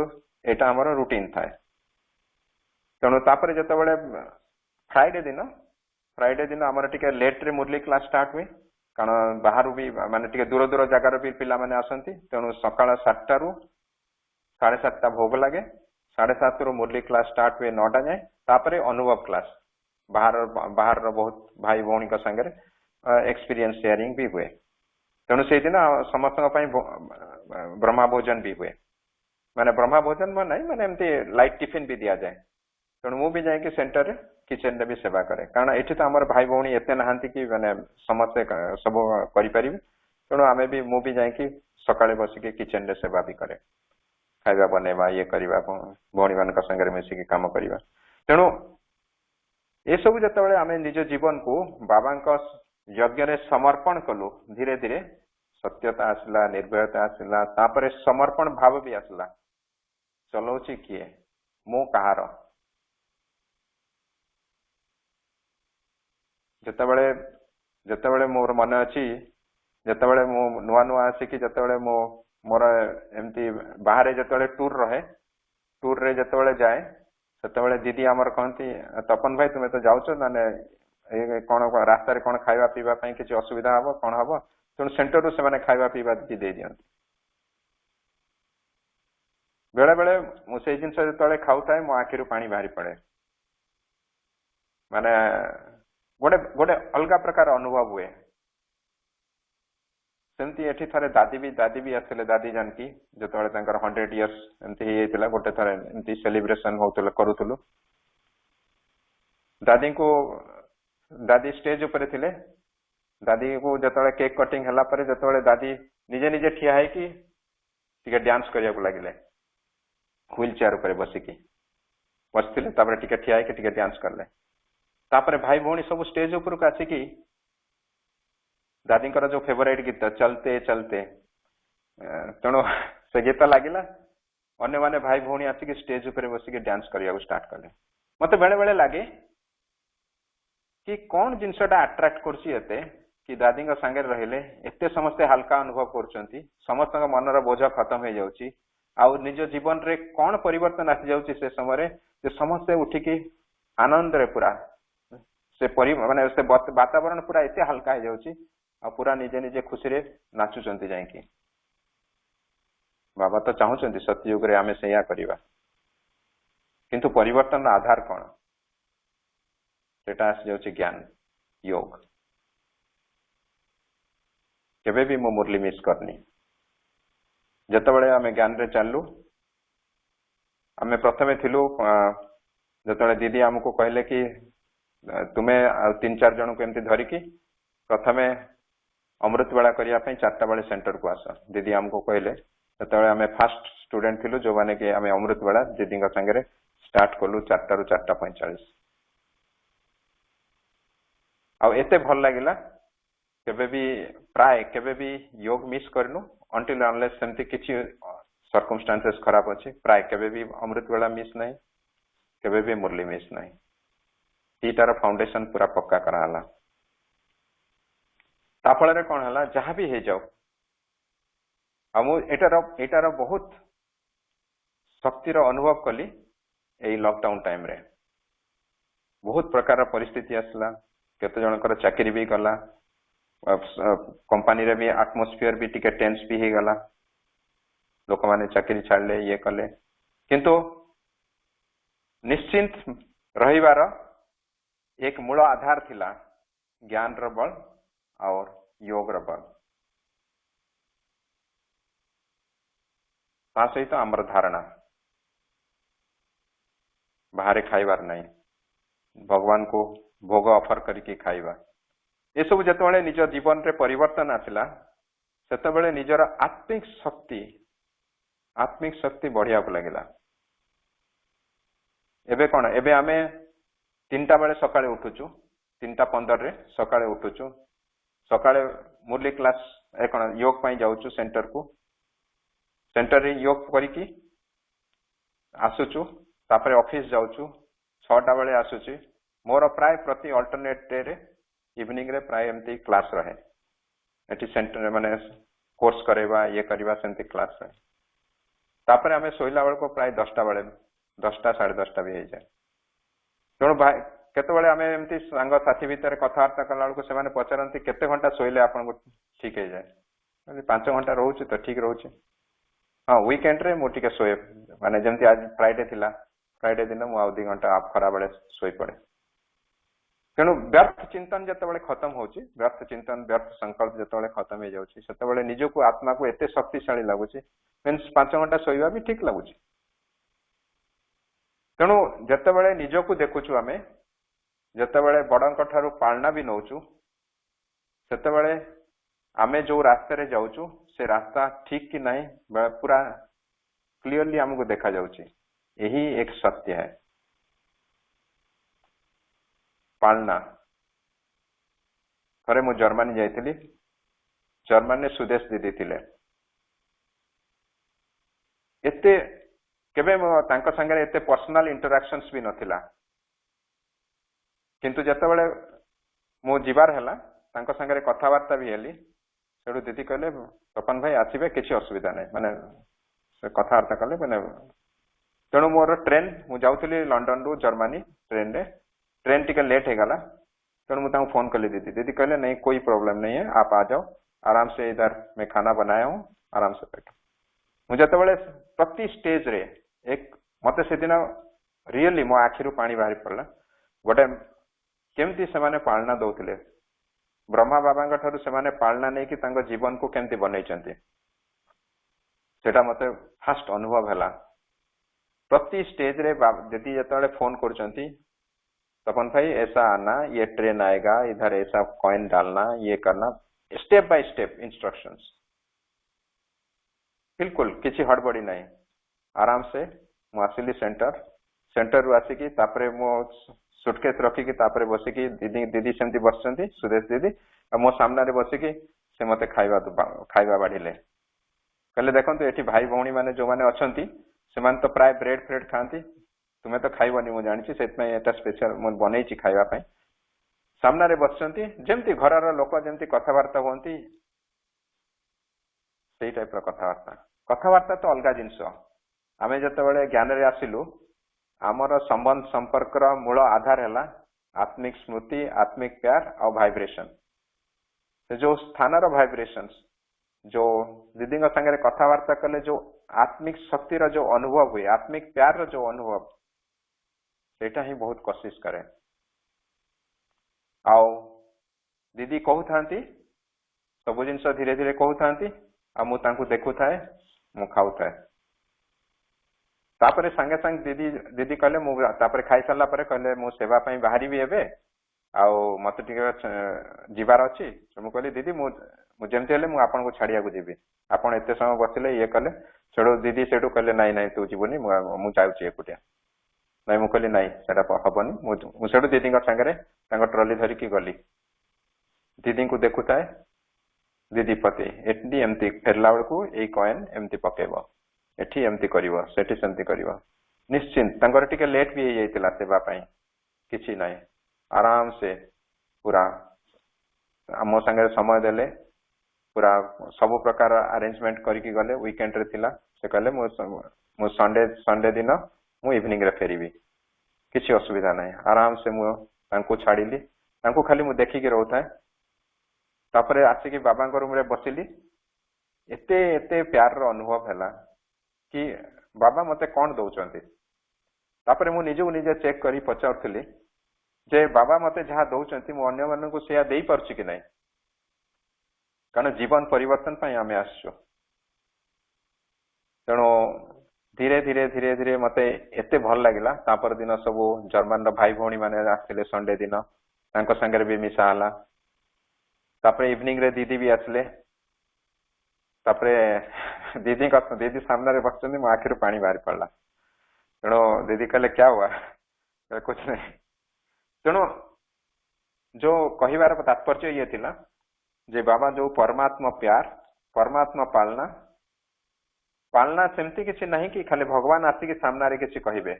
एटा हमर रूटीन थाए तेणु तापर जतबेले फ्राइडे दिन आमर टिके लेट रे मुरली क्लास स्टार्ट हुए कारण बाहर भी माने टिके दूर दूर जगार भी पिला माने आसंती तेणु सकाळ 7टा रु 7:30 भोग लगे 7:30 रु मुरली क्लास स्टार्ट हुए 9टा जाए तापरे अनुभव क्लास बाहर बहुत भाई भौणी का संगे एक्सपीरियंस शेयरिंग भी हुए तेणु से दिन समस्त ब्रह्मा भोजन भी हुए माने ब्रह्मा भोजन में नहीं माने एमती लाइट टिफिन भी दिया जाए तेणु मु भी जाए सेंटर रे किचन रे भी सेवा करे कारण एठी तो आमर भाई भौणी एते नहांती कि माने समस्ते सब करि परिबे तेणु आमे भी मु भी जाए सकाळे बसिके किचन रे सेवा भी करे खाइबा बनेबा ये करबा भौणी मान संगे मिसिकी काम करबा तेणु ए सब जतबेले आमे निज जीवन को बाबा यज्ञ रे समर्पण कलु धीरे धीरे सत्यता आसला निर्भयता आसला तापरे समर्पण भाव भी आसला चलौची किए मो कहार जतबेले मोर मन अच्छी जतबेले मो नुआ नुआ आसिकी जतबेले मोर एमती बाहर जतबेले टूर रे जतबेले जाए सेतबेले दीदी आमर कहती तपन भाई तुम्हें तो जाउछ माने कौन रास्ता रे कौन खाइबा पीबा पई किछि असुविधा हबो कौन हबो तेणु सेंटर रु से खाइबा पीबा दे दियंती बेले बेले मुझे जिन जो खाऊए मो आखिर पानी बाहरी पड़े माने गोटे गोटे अलग प्रकार अनुभव हुए सेमती एठी थरे दादी भी आसले दादी जानकी जो 100 इयर्स एमती गोटे थरे एमती सेलिब्रेशन होतले करूथुलु दादी स्टेज ऊपर थिले दादी को जतले केक कटिंग हला परे जतले दादी निजे निजे ठिया है कि टिके डांस करिया को लागिले व्हील चेयर ऊपर बसिकी बसथिले तापर टिके ठिया के टिके डांस करले तापर भाई भौणी सब स्टेज ऊपर को आसी कि दादी जो फेवरेट गीत चलते चलते तेणु से गीत लगिला अन्य माने भाई भौणी आसिक स्टेज ऊपर बसिक डांस करने स्टार्ट कले मते बेले बेले लगे कि कौन जिनसटा अट्रैक्ट करते कि दादी सांगे रहिले एते समस्ते हल्का अनुभव करछंती समस्त मनर बोझ खत्म हो जाउची आ निज जीवन रे कौन परिवर्तन आसी जाउची से समय जे समस्ते उठिकी आनंद रे पूरा से माने से वातावरण पूरा एते हल्का हो जाउची आ पूरा निजे निजे खुशी रे नाचुचंती जाईकी बाबा तो चाहूचंती सत्ययुग रे आमे सेया करिवा किंतु परिवर्तन आधार कौन सेटा आसी जाउची ज्ञान योग केबे भी मो मुरली मिस करनी जतबेले आमे ज्ञान रे चललु आमे प्रथमे थिलु जतबेले दीदी हमको कहले कि तुमे 3-4 जन को एमती धरिकी प्रथमे अमृत बेला करिया पई 4टा बेले सेंटर को आस दीदी हमको कहले जतबेले आमे फर्स्ट स्टूडेंट थिलु जो माने कि आमे अमृत बेला दीदी का संगे स्टार्ट कलु 4टा रु 4:45 आ एते भल लागिला केबे भी प्राय केबे भी योग मिस करनु अंटिल अनलेस सेमती किछि सर्कमस्टेंसेस खराब अछि प्राय केबे भी अमृत बेला मिस नहीं केबे भी मुरली मिस नहीं ईटार फाउंडेशन पूरा पक्का कराला ता फल रे कोन हला जहा भी हे जाओ हमु एटार बहुत शक्तिर अनुभव कली एई लॉकडाउन टाइम रे बहुत प्रकार परिस्थिति आसला केते जनकर चाकरी भी गला कंपनी रे भी एटमॉस्फेयर भी टिके टेंस भी हे गला लोक माने चाकरी छाड़ले ये कले किंतु निश्चिंत रहिवार एक मूल आधार थिला ज्ञान र बल और योग र बल ता सहित आमर धारणा बाहर खाइबार नहीं भगवान को भोग ऑफर करके खाइबा ये सब जतबेले निज जीवन रे परिवर्तन आसिला सेतबेले निजर आत्मिक शक्ति बढ़िया लगिला एबे कोन एबे आमे 3टा बेले सकाळे उठुचु 3:15 रे सकाळे उठुचु सकाळे मुरली क्लास कोन योग पई जाउचु सेंटर को सेंटर रे योग करिकी आसुचु तापरे ऑफिस जाउचु 6टा बेले आसुची मोर प्राय प्रति अल्टरनेट डे रे इवनिंग रे प्राय एमती क्लास रहे एटी सेंटर माने कोर्स करेबा ये करबा सेमती क्लास रहे तापर हमें सोइला बेल को प्राय 10टा बेले 10टा 10:30 भी हो जाए तेणु भाई केते बेले हमें एमती संग साथी भीतर कथावार्ता कला बेल को से माने पचारंती केते घंटा सोइले आपन को ठीक हो जाए 5 घंटा रहउछ तो ठीक रहउछ हां वीकेंड रे मो टिके सोए माने जेमती आज फ्राइडे थिला फ्राइडे दिन मु आ 2 घंटा आप खरा बेले सोई पड़े तेणु व्यर्थ चिंतन जतबेले खत्म होची व्यर्थ चिंतन व्यर्थ संकल्प जतबेले खत्म हो जाउची सेतबेले निजको आत्मा को एते शक्तिशाली लागुची मींस 5 घंटा सोइबा भी ठीक लागुची तेणु जतबेले निजको देखुछु आमे जतबेले बडंक ठारू पालना भी नौचु सेतबेले आमे जो रास्ते रे जाउछु से रास्ता ठीक कि नहीं पूरा क्लियरली हमको देखा जाउची यही एक सत्य है पालना थरे मु जर्मनी जाइथिली जर्मनी सुदेश दीदी थिले एते केबे तांका संगे एते पर्सनल इंटरैक्शंस भी नथिला किंतु जतबेले मु जिबार हला तांका संगे कथावार्ता भी हेली सेडु दीदी कहले तपन भाई आसीबे किछि असुविधा नै माने से कथावार्ता कले माने तेणु मोर ट्रेन मु जाउथिली लंडन रु जर्मनी ट्रेन टिके लेट हो गला तेणु मुझे फोन कली दीदी दीदी कहले नहीं कोई प्रॉब्लम नहीं है आप आ जाओ आराम से इधर मैं खाना बनाया हूँ आराम से बैठो मुझे तो बड़े प्रति स्टेज रे एक मत से दिन रियली मो आखिरु पानी बाहरी पड़ला गोटे केमती से माने पालना दौथिले ब्रह्मा बाबा ठारू से माने पालना नहीं कि तांको जीवन को केमती बनैचंती सेटा मते फास्ट अनुभव हला प्रति स्टेज रे दीदी जतबेले फोन करचंती तपन भाई ऐसा आना ये ट्रेन आएगा इधर ऐसा कॉइन डालना ये करना स्टेप बाय स्टेप इंस्ट्रक्शंस बिल्कुल किसी हड़बड़ी नहीं आराम से मुआसिली सेंटर सेंटर रु आसिकी तापरे मो सुटकेस रखिकी तापरे बसिकी दीदी दीदी सेमती बसचंती सुदेश दीदी आ मो सामने बसिकी से मते खाइबा बाढ़िले कहले देखंतु एठी भाई भौणी माने जो माने अछंती सेमान तो प्राय ब्रेड फ्रेड खांती तुम्हें तो खाइबनी मु जानिछि सेतमै एटा स्पेशल मु बनेइछि खाइबा पई सामने रे बसचंती जेमती घरर लोक जेमती कथावार्ता होंती सेही टाइप रो कथावार्ता तो अलगा जिंस आमे जतबेले ज्ञान रे आसिलु आमर संबंध संपर्क रो मूल आधार हैला आत्मिक स्मृति आत्मिक प्यार और वाइब्रेशन से जो स्थान रो वाइब्रेशंस जो दीदी संगे कथावार्ता कले जो आत्मिक शक्ति रो जो अनुभव हुए आत्मिक प्यार रो जो अनुभव सेटा ही बहुत कोशिश करे आओ दीदी कहू थांती सब जिनस धीरे धीरे कहू थांती आ मु तांकु देखु थाए मु खाउ थाए तापरे संगे संग दीदी दीदी कहले मु तापरे खाई सरला परे कहले मु सेवा पई बाहरी भी हेबे आउ मते टिके जिबार अछि मु कहली दीदी मु जेमते हेले मु आपन को छाड़िया को जेबी आपन एते समय बसिले ये कहले सेडो दीदी सेडो कहले नाही नाही तू जीवनी मु जाउची एकुटिया नाही मु कहली नाही सेटा हबनी मु सेडो दीदी का संगे तांको ट्रॉली धरी की गली दीदी को देखुताए दीदी पते एटी एमती फेरला बेलू ए कॉइन एमती पकेब एठी एमती करिवो सेठी सेमती करिवो निश्चिंत तांकर टिके लेट भी हे जाइतिला सेवा पई किछि नाही आराम से पूरा आमो संगे समय देले पूरा सब प्रकार अरेंजमेंट करके गले वीकेंड रे थिला से कहले मु संडे दिन मु इवनिंग रे फेरीबी किछि असुविधा नाही आराम से मु तांको छाड़िली तांको खाली मु देखि के रहउता तापरे आसिकी बाबा रूम रे बसिली एते एते प्यार रो अनुभव हैला कि बाबा मते कौन दौचंती तापरे मु निजो निजे चेक करी पचारथिली जे बाबा मते जहा दौचंती मु अन्य मानन को सेया देई परछि कि नाही कारण जीवन परिवर्तन पई आमे आछो तेणु धीरे धीरे धीरे धीरे मते एते भल लागिला तापर दिन सब जर्मन रो भाई भौणी माने आथिले संडे दिन तांको संगे भी मिसा हला तापरे इवनिंग रे दीदी भी आसले तापरे दीदी सामने रे बसचंदी मो आखिर पानी बाहर पड़ला तेणु दीदी कहले क्या हुआ कुछ नहीं तेणु जो कहिबार तात्पर्य ये थिला जे बाबा जो परमात्मा प्यार परमात्मा पालना सेमती किसी नहीं कि खाली भगवान आसिक सामने रे किसी कहिबे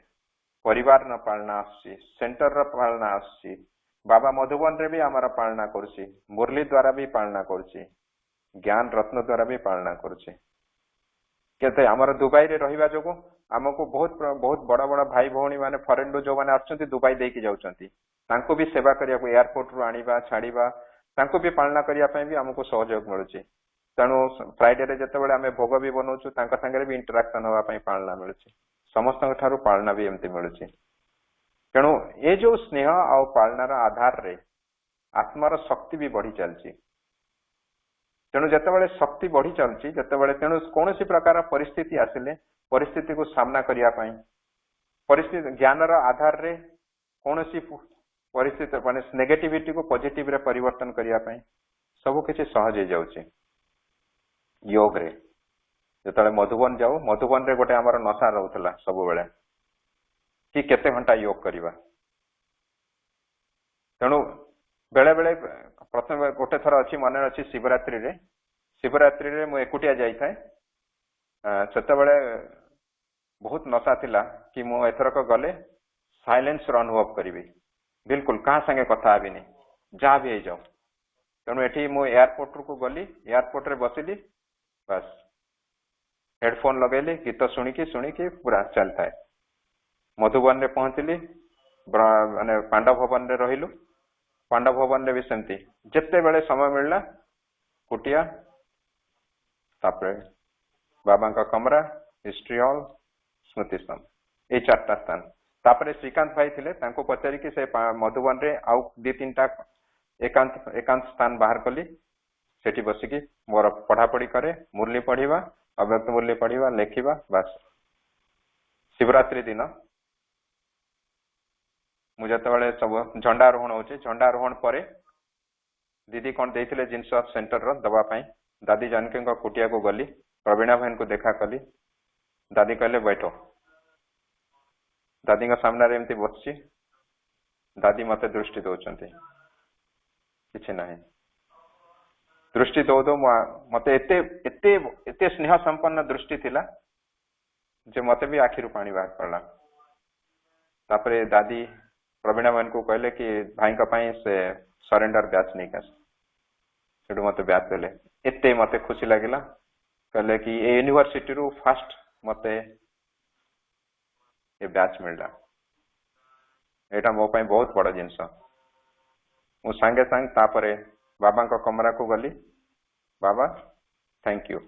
परिवार न पालना आसी सेंटर र पालना आसी बाबा मधुबन रे भी हमारा पालना करछि मुरली द्वारा भी पालना करछि ज्ञान रत्न द्वारा भी पालना करछि केते हमर दुबई रे रहिबा जोगो हमको बहुत बहुत बड़ा बड़ा भाई भौणी माने फॉरेन रो जो माने आछंती दुबई देई की जाउछंती तांको भी सेवा करिया को एयरपोर्ट रो आनिबा छाड़ीबा तांको भी पालना करिया पई भी हमको सहयोग मिलुछि तेणु फ्राइडे रे जते बेले हमें भोग भी बनौछु तांका संगे भी इंटरेक्शन होवा पई पालना मिलुछि समस्त ठारू पालना भी एमती मिलुछि तेणु ये जो स्नेह आ पालनार आधार रे आत्मार शक्ति भी बढ़ी चलछि तेणु जतेबेले शक्ति बढ़ी चलछि जतेबेले तेणु कोनोसी प्रकार परिस्थिति आसिले परिस्थिति को सामना करिया पई परिस्थिति ज्ञानर आधार रे कोनोसी परिस्थिति माने नेगेटिविटी को पॉजिटिव रे परिवर्तन करिया पई सब किछि सहज हो जाउछि योग रे जतले मधुबन जाऊ मधुबन रे गोटे हमर नशा रहउतला सब बेले कि केते घंटा योग करिबा तेणु बेले बेले प्रथम गोटे थर अछि मने अछि शिवरात्रि रे मु एकुटिया जाई थाए सेते बेले बहुत नशा थिला कि मु एथरक गले साइलेंस रो अनुभव करिवि बिल्कुल कहा संगे कथा आबिनी जा भी जाओ तेणु एठी मु एयरपोर्ट को गली एयरपोर्ट रे बसिली बस हेडफोन लगेली गीत शुणिकी पूरा चलता है मधुबन रे पहुंचली माने पांडव भवन रे रहिलु पांडव भवन रे भी सेमती जेते बेले समय मिलला कुटिया तापरे बाबा का कमरा हिस्ट्री हॉल स्मृति स्तंभ ए चारटा स्थान तापरे श्रीकांत भाई थिले तांको पचारि कि से मधुबन रे आउ दि तीनटा एकांत स्थान बाहर कली सेठी बसिकी मोर पढ़ापढ़ी करे मुरली पढ़िबा अव्यक्त मुरली पढ़िबा लेखिबा बस शिवरात्रि दिन मु जतबेले सब झंडारोहण होचे झंडारोहण परे दीदी कौन देइथिले जिंस सेंटर रो दबा पई दादी जानकी को कुटिया को गली प्रवीणा बहन को देखा कली दादी कहले बैठो दादी सामने एमती बसची दादी मते दृष्टि दौरान किसी ना दृष्टि दौ दौ मते एते एते एते स्नेह संपन्न दृष्टि थिला जे मते भी आखिरु पानी बाहर पड़ला। तापरे दादी प्रवीणा बहन को कहले कि भाई का पाई से सरेंडर बैच नहीं कर सेठु मते बैच देले एते मते खुशी लागिला। कहले कि ए यूनिवर्सिटी रु फर्स्ट मते ये बैच मिलला एटा मो पाई बहुत बड़ा जिनस। मु सांगे सांग तापरे बाबा को कमरा को गली बाबा थैंक यू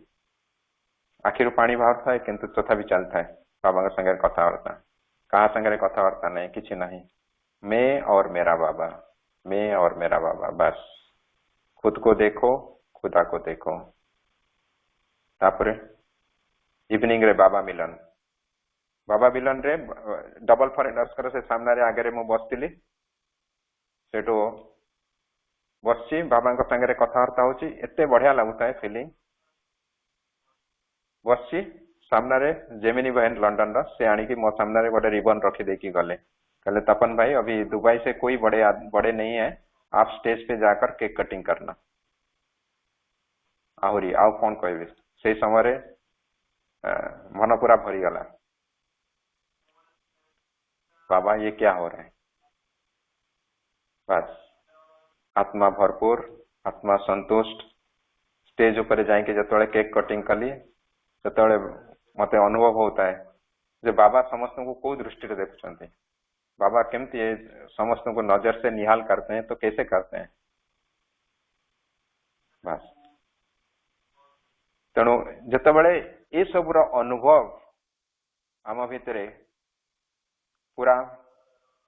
आखिर पानी बाहर था किंतु तथापि चलता है बाबा के संगे कथबार्ता कहा संगे कथबार्ता नहीं किसी नहीं मैं और मेरा बाबा मैं और मेरा बाबा बस खुद को देखो खुदा को देखो। तापरे इवनिंग रे बाबा मिलन रे डबल फॉरेनर्स कर से सामने रे आगे रे मु बसतिली सेटो बसची बाबा को संगे कथबार्ता होची एते बढ़िया लगुता है फीलिंग। बसची सामने रे जेमिनी बहन लंडन रा से आनी की मो सामने रे गोटे रिबन रखी देकी गले कहले तपन भाई अभी दुबई से कोई बड़े नहीं है आप स्टेज पे जाकर केक कटिंग करना। आहुरी आउ कौन कहबे से समय रे मन पूरा भरी गला बाबा ये क्या हो रहा है। बस आत्मा भरपूर आत्मा संतुष्ट स्टेज ऊपर जाके जो केक कटिंग कली से मत अनुभव होता है जे बाबा समस्त को कौ दृष्टि देखुं बाबा केमती समस्त को नजर से निहाल करते हैं तो कैसे करते हैं। बस तेणु जिते ये सब अनुभव आम भितर पूरा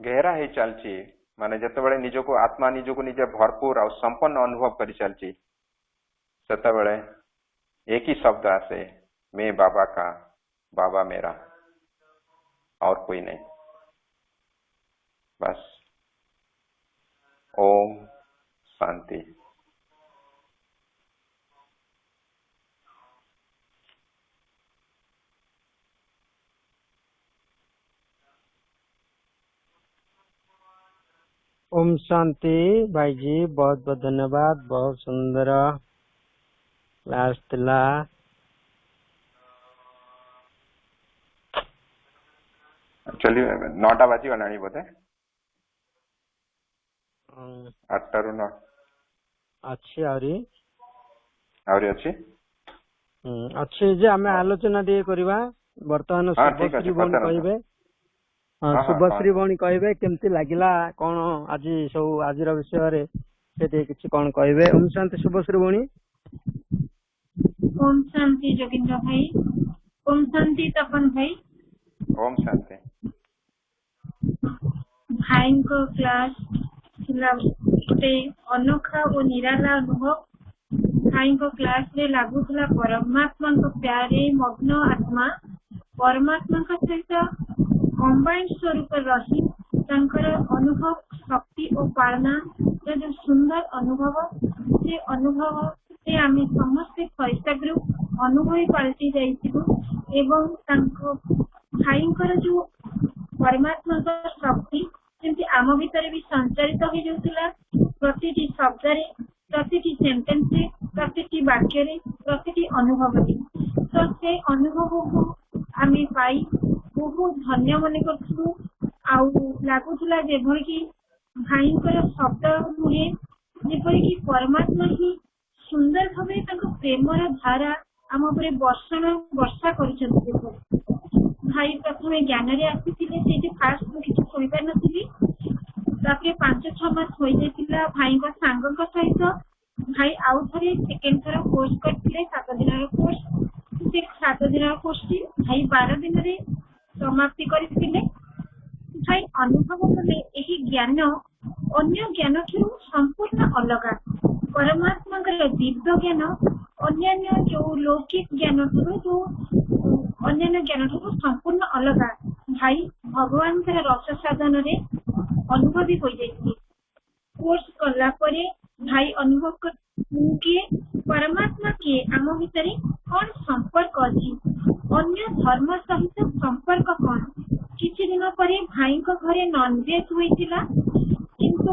गहरा ही चलची माने जिते निज को आत्मा निज को निजे भरपूर और संपन्न अनुभव कर चलची सेते एक ही शब्द आसे मैं बाबा का बाबा मेरा और कोई नहीं। बस ओम शांति। ओम शांति। भाई जी बहुत बहुत धन्यवाद बहुत सुंदर क्लास थिला। एक्चुअली 9टा बाजी गलानी बोधे 8टा रु 9 अच्छी आउरी अच्छी अच्छी जे आमे आलोचना दिए करबा वर्तमान शुभश्री बहन कहबे शुभश्री बहन कहबे केमती लागिला कोन आज सब आज विषय रे से किछि कोन कहबे। ओम शांति शुभश्री बहन। ओम शांति जोगिंद्र भाई। ओम शांति तपन भाई। ओम शांति। भाई को क्लास गोटे अनोखा और निराला अनुभव भाई को क्लास रे लागुला परमात्मा को प्यारे मग्न आत्मा परमात्मा सहित कंबाइंड स्वरूप रही अनुभव शक्ति और पालना जो सुंदर अनुभव से अनुभव से आम समस्ते फरिश्ता ग्रुप अनुभवी पलटि जाइए भाई जो परमात्मा शक्ति जमी आम भीतर भी संचारित हो जाऊला प्रति शब्द प्रति सेंटेन्स प्रति वाक्य प्रति अनुभव तो से अनुभव को आम पाई बहुत धन्य मन करूँ लगुला कि भाई शब्द नुहे जेपरिक परमात्मा ही सुंदर भाव प्रेमर धारा आम वर्षण वर्षा कर भाई प्रथम ज्ञान रे आसी फास्ट मुझे शुणी पार नी 5-6 मास हो जाता भाई सांग सहित भाई आउ थे सेकेंड थर कोर्स करते 7 दिन कोर्स से 7 दिन कोर्स भाई 12 दिन रे समाप्ति करते भाई अनुभव कले यही ज्ञान अन्य ज्ञान ठू संपूर्ण अलग परमात्मा दिव्य ज्ञान अन्य जो लौकिक ज्ञान जो अन्य ज्ञान ठू संपूर्ण अलग भाई भगवान रस साधन रे अनुभवी हो जाती कोर्स कला परे भाई अनुभव कर किए परमात्मा किए आम भीतर कौन संपर्क अच्छी अन्य धर्म सहित संपर्क कौन किसी दिन पर ଭାଇଙ୍କ ଘରେ ନନଭେଜ ହୋଇଥିଲା, କିନ୍ତୁ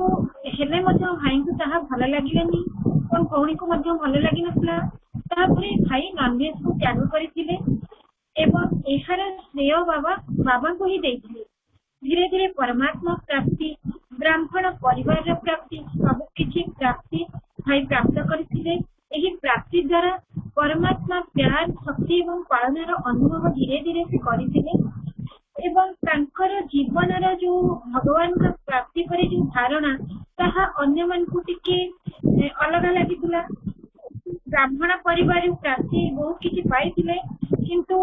ହେଲେ ମଧ୍ୟ ଭାଇଙ୍କୁ ତାହା ଭଲ ଲାଗିଲାନି ଏବଂ ଭଉଣୀକୁ ମଧ୍ୟ ଭଲ ଲାଗିନଥିଲା। ତାପରେ ଭାଇ ନନଭେଜକୁ ତ୍ୟାଗ କରିଥିଲେ ଏବଂ ଏହାର ଶ୍ରେୟ ବାବାଙ୍କୁ ହିଁ ଦେଇଥିଲେ। ଧୀରେ ଧୀରେ ପରମାତ୍ମା ପ୍ରାପ୍ତି, ବ୍ରାହ୍ମଣ ପରିବାରର ପ୍ରାପ୍ତି, ସବୁ କିଛି ପ୍ରାପ୍ତି ଭାଇ ପ୍ରାପ୍ତ କରିଥିଲେ। ଏହି ପ୍ରାପ୍ତି ଦ୍ୱାରା ପରମାତ୍ମା ପ୍ୟାର, ଶକ୍ତି ଏବଂ ପାଳନାର ଅନୁଭବ ଧୀରେ ଧୀରେ ସେ କରିଥିଲେ ଏବଂ ତାଙ୍କର ଜୀବନର ଯୋଉ ଭଗବାନଙ୍କ ପ୍ରାପ୍ତି ପରେ ଯୋଉ ଧାରଣା, ତାହା ଅନ୍ୟମାନଙ୍କୁ ଟିକେ ଅଲଗା ଲାଗିଥିଲା। ବ୍ରାହ୍ମଣ ପରିବାରରୁ ପ୍ରାପ୍ତି ବହୁତ କିଛି ପାଇଥିଲେ, କିନ୍ତୁ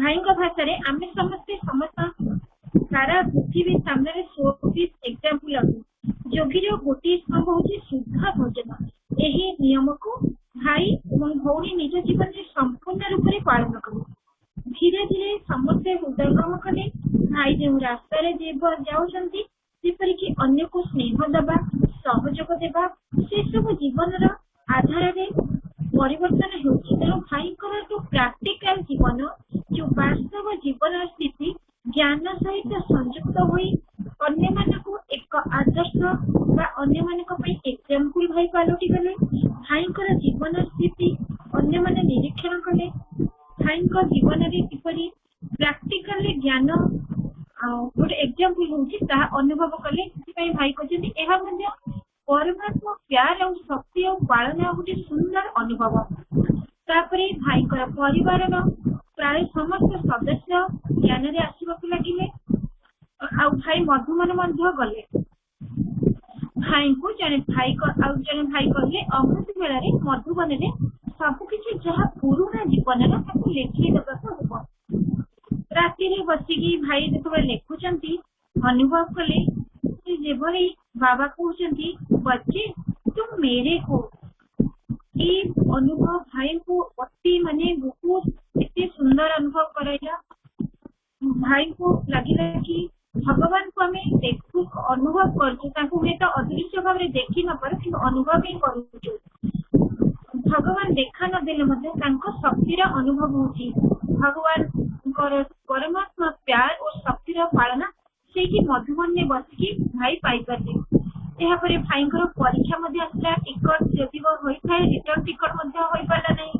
ଭାଇଙ୍କ ଭାଷାରେ ଆମେ ସମସ୍ତେ ସାରା ପୃଥିବୀ ସାମ୍ନାରେ ସୋପିସ୍ ଏକ୍ସାମ୍ପଲ ଅଟୁ। ଯୋଗୀର ଗୋଟିଏ ସ୍ତମ୍ଭ ହଉଛି ଶୁଦ୍ଧ ଭୋଜନ। ଏହି ନିୟମକୁ ଭାଇ ଏବଂ ଭଉଣୀ ନିଜ ଜୀବନରେ ସମ୍ପୂର୍ଣ୍ଣ ରୂପରେ ପାଳନ କଲେ। ଧୀରେ ଧୀରେ ସମସ୍ତେ ହୃଦୟଙ୍ଗମ କଲେ ଭାଇ ଯେଉଁ ରାସ୍ତାରେ ଯାଉଛନ୍ତି, ଯେପରିକି ଅନ୍ୟକୁ ସ୍ନେହ ଦେବା, ସହଯୋଗ ଦେବା, ସେସବୁ ଜୀବନର ଆଧାରରେ ପରିବର୍ତ୍ତନ ହେଉଛି। ତେଣୁ ଭାଇଙ୍କର ଯୋଉ ପ୍ରାକ୍ଟିକାଲ ଜୀବନ, ଯୋଉ ବାସ୍ତବ ଜୀବନର ସ୍ଥିତି ଜ୍ଞାନ ସହିତ ସଂଯୁକ୍ତ ହୋଇ ଅନ୍ୟମାନଙ୍କୁ ଏକ ଆଦର୍ଶ ବା ଅନ୍ୟମାନଙ୍କ ପାଇଁ ଏକ୍ସାମ୍ପଲ ଭାଇ ପାଲଟି ଗଲେ। ଭାଇଙ୍କର ଜୀବନ ସ୍ଥିତି ଅନ୍ୟମାନେ ନିରୀକ୍ଷଣ କଲେ, ଭାଇଙ୍କ ଜୀବନରେ କିପରି ପ୍ରାକ୍ଟିକାଲି ଜ୍ଞାନ ଗୋଟେ ଏକ୍ସାମ୍ପଲ ହଉଛି ତାହା ଅନୁଭବ କଲେ। ସେଥିପାଇଁ ଭାଇ କହିଛନ୍ତି ଏହା ମଧ୍ୟ ପରମାତ୍ମା ପ୍ୟାର ଆଉ ଶକ୍ତି ଆଉ ପାଳନ ଗୋଟେ ସୁନ୍ଦର ଅନୁଭବ। ତାପରେ ଭାଇଙ୍କର ପରିବାରର ପ୍ରାୟ ସମସ୍ତ ସଦସ୍ୟ ଜ୍ଞାନରେ ଆସିବାକୁ ଲାଗିଲେ ଆଉ ଭାଇ ମଧୁବନ ମଧ୍ୟ ଗଲେ। ଭାଇଙ୍କୁ ଜଣେ ଭାଇ କହିଲେ ଅମୃତ ବେଳାରେ ମଧୁବନରେ ସବୁକିଛି ଯାହା ପୁରୁଣା ଜୀବନର ତାକୁ ଲେଖିଦେବାକୁ ହେବ। ରାତିରେ ବସିକି ଭାଇ ଯେତେବେଳେ ଲେଖୁଛନ୍ତି, ଅନୁଭବ କଲେ ଯେଭଳି ବାବା କହୁଛନ୍ତି ବच्चे तुम मेरे हो। ये अनुभव भाई को अति बहुत एते सुंदर अनुभव कराइला। भाई को लगिला कि भगवान को आम देखु अनुभव कर अदृश्य भाव में देखी न पार कि अनुभव ही कर भगवान देखा न देले शक्तिर अनुभव होची। भगवान परमात्मा प्यार और शक्तिर पालना से मधुबन में बसिकी भाई पाई पारे। यापर भाई परीक्षा आसला, टिकट जदि होता है रिटर्न टिकट पारा नहीं।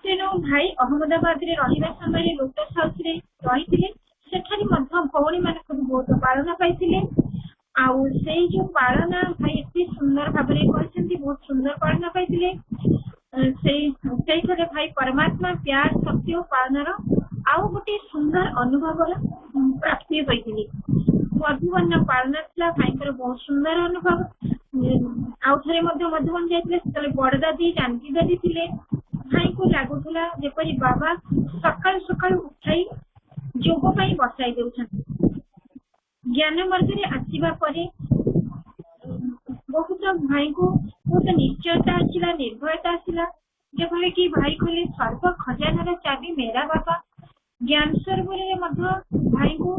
तेणु भाई अहमदाबाद रे रहिबा समय लोटस हाउस रे रही सेठारी भौणी मानक बहुत पालना पाई। आउ से जो पालना भाई एते सुंदर भाव में बहुत सुंदर पालना पाई। भाई परमात्मा प्यार शक्ति और पालनार आउ गोटे सुंदर अनुभव प्राप्ति होती। मधुबन पालना था भाई बहुत सुंदर अनुभव। आउ थे मधुबन जाते बड़दादी जानकी दादी थे। भाई को लगुला जेपरी बाबा सकाल सकाल उठाई जोग बसाई दे। ज्ञान मार्ग में आसवा बहुत भाई को बहुत निश्चयता आसला, निर्भयता आसला। जब कि भाई कहले सर्व खजानार चाबी मेरा बाबा। ज्ञान सरोवर भाई को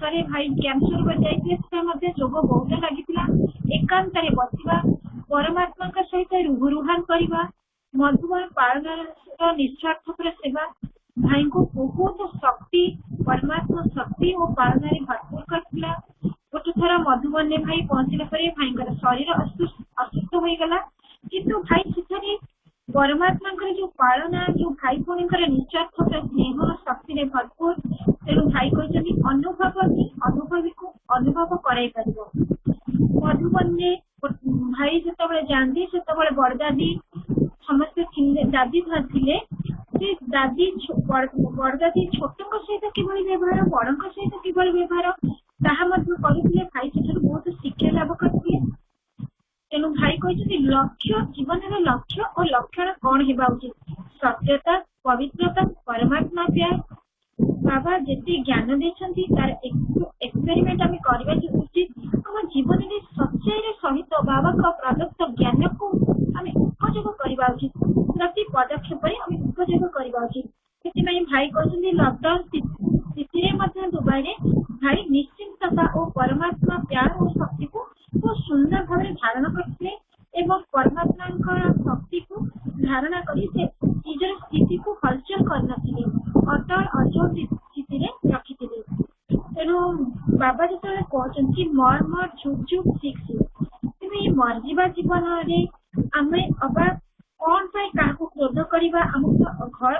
थे भाई ज्ञान सरोवर जाते जोग बहुत लगी। एकांत बसवा, परमात्मा सहित रुहान करवा, मधुबन पालना निस्वार्थपर सेवा भाई को बहुत शक्ति, परमात्मा शक्ति और पालना भरपूर करथिला। गोटे थर मधुबन में भाई पहुंचला भाई शरीर असुस्थ हो गला, किंतु भाई से परमात्मा जो पालना, जो भाई भौणी निस्वार्थ स्नेह शक्ति ने भरपूर। तेणु भाई कहते अनुभवी को अनुभव कराई पार। मधुबन में भाई जो जाती से बड़दादी समस्त दादी थे। दादी बड़दादी छोट सहित किभली व्यवहार, बड़ सहित किभली व्यवहार ताहा करुले। भाई से बहुत शिक्षा लाभ करते। तेणु भाई कहते लक्ष्य, जीवन लक्ष्य और लक्षण कौन होगा उचित? सत्यता, पवित्रता, परमात्मा प्यार। बाबा जिते ज्ञान देते तार एक्सपेरिमेंट आम करवा उचित। आम जीवन में सच्चाई सहित बाबा का प्रदत्त ज्ञान को आम उपयोग करवा उचित। प्रति पदक्षेप आम उपयोग करवा उचित। से भाई कहते लकडाउन स्थिति दुबई भाई निश्चिंतता और परमात्मा प्यार और शक्ति को बहुत सुंदर भाव धारण करते एवं परमात्मा शक्ति को धारणा करी से निजर स्थिति को हलचल कर अटल अचल स्थिति रखी। कहते मर झुक झुक सीख तेणु ये मरजिबा जीवन आम अबा कौन पाई क्या क्रोध करवा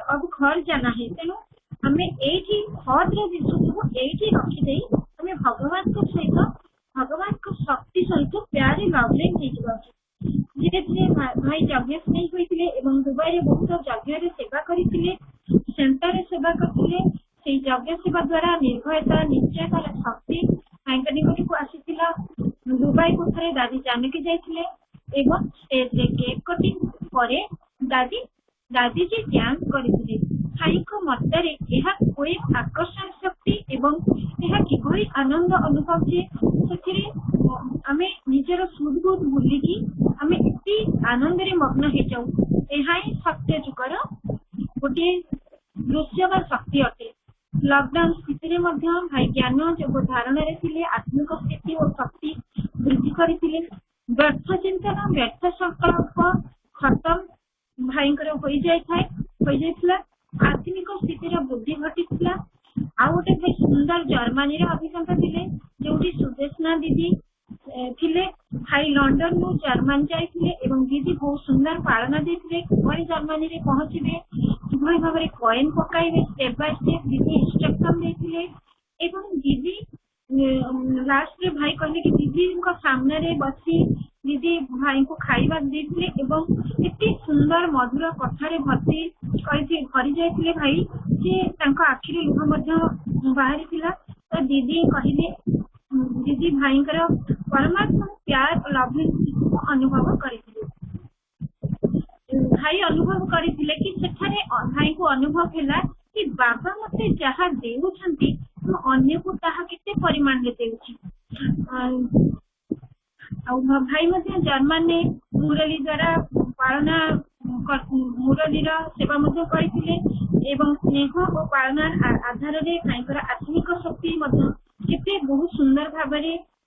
अब घर जाना है तेणु आम ये हद जिन सब ये रखिदे आम भगवान सहित भगवान शक्ति सहित प्यारे लवलिन धीरे धीरे भाई यज्ञ स्नेही होते दुबई में बहुत यज्ञ सेवा करते सेंटर सेवा करते यज्ञ सेवा द्वारा निर्भयता निश्चयतार शक्ति भाई निकट को आसीला दुबई को थे दादी जानकी जाइए एवं स्टेज रे केक कटिंग पर दादी दादी जी डांस करते भाई मतरे यह कोई आकर्षण शक्ति एवं यह किभली आनंद अनुभव जे से आम निजर सुदबुद भूलिकी आम एति आनंद रे मग्न हो जाऊ यह ही सत्य जुगर गोटे दृश्य बा शक्ति अटे। लॉकडाउन स्थिति भाई ज्ञान जोग धारण आत्मिक स्थिति और शक्ति वृद्धि करते व्यर्थ चिंतन व्यर्थ संकल्प खत्म भाई आत्मिक स्थितिर वृद्धि घटी आउ गोटे भाई सुंदर जर्मनी अभिज्ञता थे जो सुदेशना दीदी थिले भाई लंडन नु जर्मन जाइए दीदी बहुत सुंदर पालना देते कि जर्मनी रे पहुंचे कि भाव में कॉइन पकाइबे स्टेप बाय स्टेप दीदी इंस्ट्रक्शन देते दीदी लास्ट रे भाई कहले कि दीदी सामने रे बसी दीदी भाई को खाइबा देते एते सुंदर मधुर कथारे भर्ती भरी जाइए भाई जे आखिरी लुह बाहरी तो दीदी कहले दीदी भाई परमात्मा प्यार और लवलिन अनुभव करते भाई अनुभव करते कि सेठारे भाई को अनुभव है कि बाबा मते जहाँ देउछंती तो अन्य को ताहा केते परिमाण रे देउछि भाई मते जर्मन ने मुरली द्वारा पालना मुरली सेवा करते स्नेह और पालना आधार रे भाई आत्मिक शक्ति केते बहुत सुंदर भाव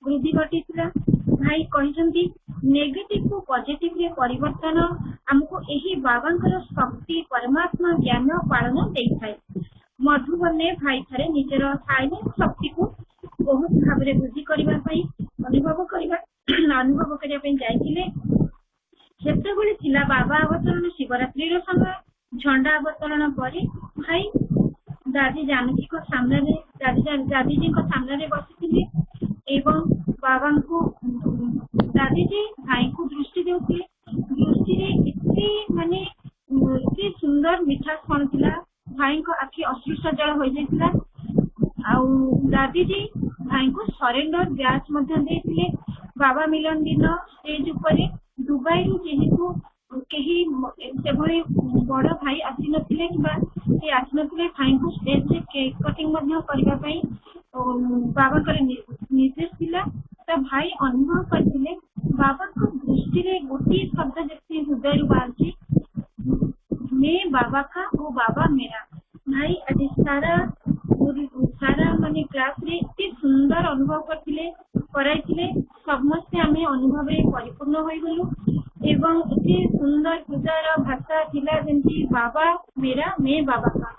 वृद्धि घटी भाई कहते नेगेटिव को पॉजिटिव रे परिवर्तन हमको यही बाबा शक्ति परमात्मा ज्ञान पालन देता है। मधुबन ने भाई थे निजर साइलेंट शक्ति को बहुत भाव वृद्धि करने अनुभव करने बाबा अवतरण शिवरात्रि समय झंडा अवतरण पर भाई दादी जानकी को सामने दादी जी को सामने बसी बाबा को दादी जी भाई को दृष्टि देते दृष्टि एते माने एते सुंदर मिठास कौन थी भाई को आखि अश्रु सजल हो जाता दादी जी भाई को सरेंडर ब्याज देते बाबा मिलन दिन स्टेज उपर दुबई रु जेहेतु कहीं बड़ भाई आसी नथिले कि आसी नथिले भाई को स्टेज रे केक कटिंग करने बाबा निर्देश थिला तो भाई अनुभव करते बाबा को दृष्टि रे गोटे शब्द जैसे हृदय बाहर मैं बाबा का वो बाबा मेरा भाई आज सारा माने क्लास रे इतने सुंदर अनुभव करते कराइले समस्ते आम अनुभव रे परिपूर्ण हो गलु एवं इतने सुंदर हृदय भाषा थिला जमी बाबा मेरा मैं बाबा का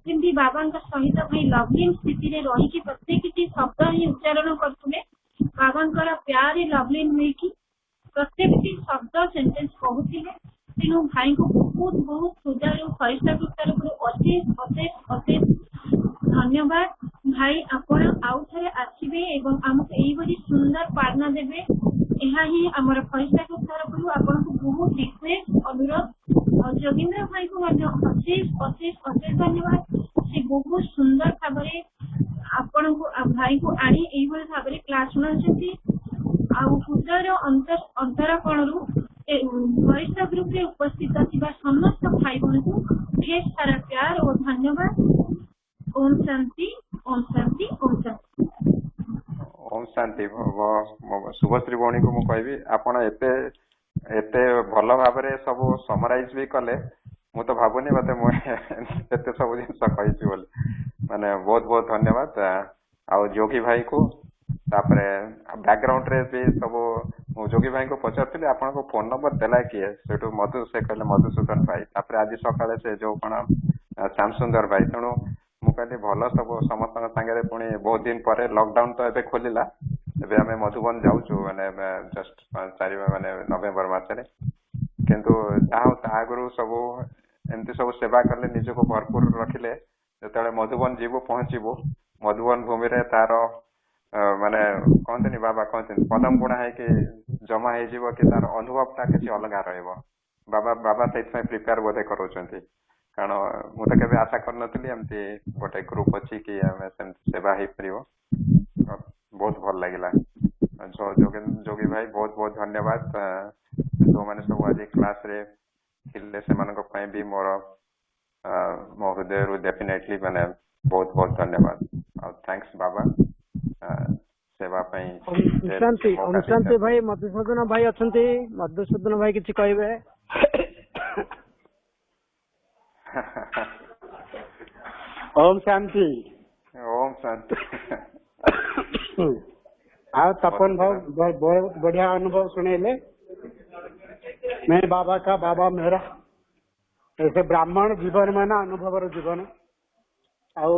जमी बाबा सहित भाई लवलिन स्थिति रे रही प्रत्येक शब्द ही उच्चारण करते बाबा प्यार लवलिन हुई प्रत्येक शब्द सेंटेंस कहते तेणु भाई को बहुत बहुत हृदय फरिश्ता तरफ अशेष अशेष अशेष धन्यवाद भाई आपण आउ थे आसबे आमको यही सुंदर पालना देवे यह ही आमर फरिश्ता तरफ आपन को बहुत रिक्वेस्ट अनुरोध जोगिंद्र भाई को अशेष अशेष अशेष धन्यवाद से बहुत सुंदर भाव आपण को भाई को आनी यही भाव क्लास शुणाउछंती हृदय अंतर कणु वरिष्ठ ग्रुप रे उपस्थित थिबा समस्त भाई बहन को ढेर सारा प्यार और धन्यवाद। ओम शांति ओम शांति ओम शांति ओम शांति। शुभश्री भौणी को मुझे कहबी आपण एते एते भल भाव सब समराइज भी कले मु तो भावुनी मत मुझे सब जिन कही माने बहुत बहुत धन्यवाद। आउ जोगी भाई को तापरे बैकग्राउंड रे भी सब जोगी भाई को पचार आपन को फोन नंबर देला किए सेठू मधु से कहले मधुसूदन भाई तापरे आज सकाळे से जो कोन श्याम सुंदर भाई तेणु ମୁଁ କହିଲି ଭଲ ସବୁ ସମସ୍ତଙ୍କ ସାଙ୍ଗରେ ପୁଣି ବହୁତ ଦିନ ପରେ ଲକଡାଉନ ତ ଏବେ ଖୋଲିଲା, ଏବେ ଆମେ ମଧୁବନ ଯାଉଛୁ ମାନେ ଜଷ୍ଟ 4 ନଭେମ୍ବର ମାସରେ। କିନ୍ତୁ ଯାହା ହଉ ତା ଆଗରୁ ସବୁ ଏମିତି ସବୁ ସେବା କଲେ, ନିଜକୁ ଭରପୁର ରଖିଲେ, ଯେତେବେଳେ ମଧୁବନ ଯିବୁ ପହଞ୍ଚିବୁ ମଧୁବନ ଭୂମିରେ ତାର ମାନେ କହନ୍ତିନି ବାବା କହନ୍ତିନି ପଦମ ବୁଣା ହେଇକି ଜମା ହେଇଯିବ କି ତାର ଅନୁଭବ ଟା କିଛି ଅଲଗା ରହିବ। ବାବା ସେଇଥିପାଇଁ ପ୍ରିପେୟାର ବୋଧେ କରାଉଛନ୍ତି, କାରଣ ମୁଁ ତ କେବେ ଆଶା କରିନଥିଲି ଏମିତି ଗୋଟେ ଗ୍ରୁପ ଅଛି କି ଆମେ ସେମିତି ସେବା ହେଇପାରିବ। ବହୁତ ଭଲ ଲାଗିଲା। ଯୋଗୀ ଭାଇ ବହୁତ ବହୁତ ଧନ୍ୟବାଦ। ଯୋଉମାନେ ସବୁ ଆଜି କ୍ଲାସ ରେ ଥିଲେ ସେମାନଙ୍କ ପାଇଁ ବି ମୋର ମୋ ହୃଦୟରୁ ଡେଫିନେଟଲି ମାନେ ବହୁତ ବହୁତ ଧନ୍ୟବାଦ। ଆଉ ଥ୍ୟାଙ୍କ୍ସ ବାବା ସେବା ପାଇଁ। ଅନୁଶାନ୍ତି ଭାଇ, ମଧୁସୂଦନ ଭାଇ ଅଛନ୍ତି, ମଧୁସୂଦନ ଭାଇ କିଛି କହିବେ? ओम शांति। ओम शांति। हाँ तपन भाव बढ़िया अनुभव सुनेले। मैं बाबा का बाबा मेरा ऐसे ब्राह्मण जीवन में ना अनुभव जीवन आउ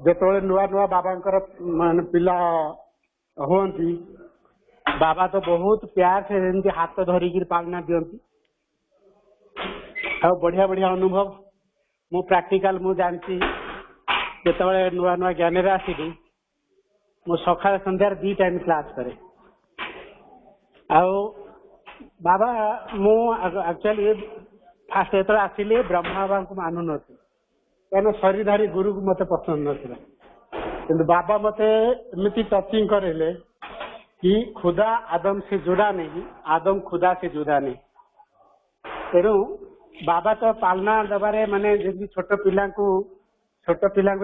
जो नुआ नुआ बाबा मान पिला हुंती बाबा तो बहुत प्यार से जमी हाथ धरिकी पालना दियंती। आ बढ़िया बढ़िया अनुभव मु प्रैक्टिकल मु जानती जिते नुआ नुआ ज्ञान आसली मु सकाळ संध्यार 2 टाइम क्लास करे। आओ बाबा मु एक्चुअली फास्ट जो आसिली ब्रह्मा बाबा को मानु नथि कहीं शरीरधारी गुरु को मत पसंद नथिला, किंतु बाबा मते एमती टचिंग करेले कि खुदा आदम से जुड़ा नहीं, आदम खुदा से जुड़ा नहीं। तेणु बाबा तो पालना दबारे माने जमी छोट पिला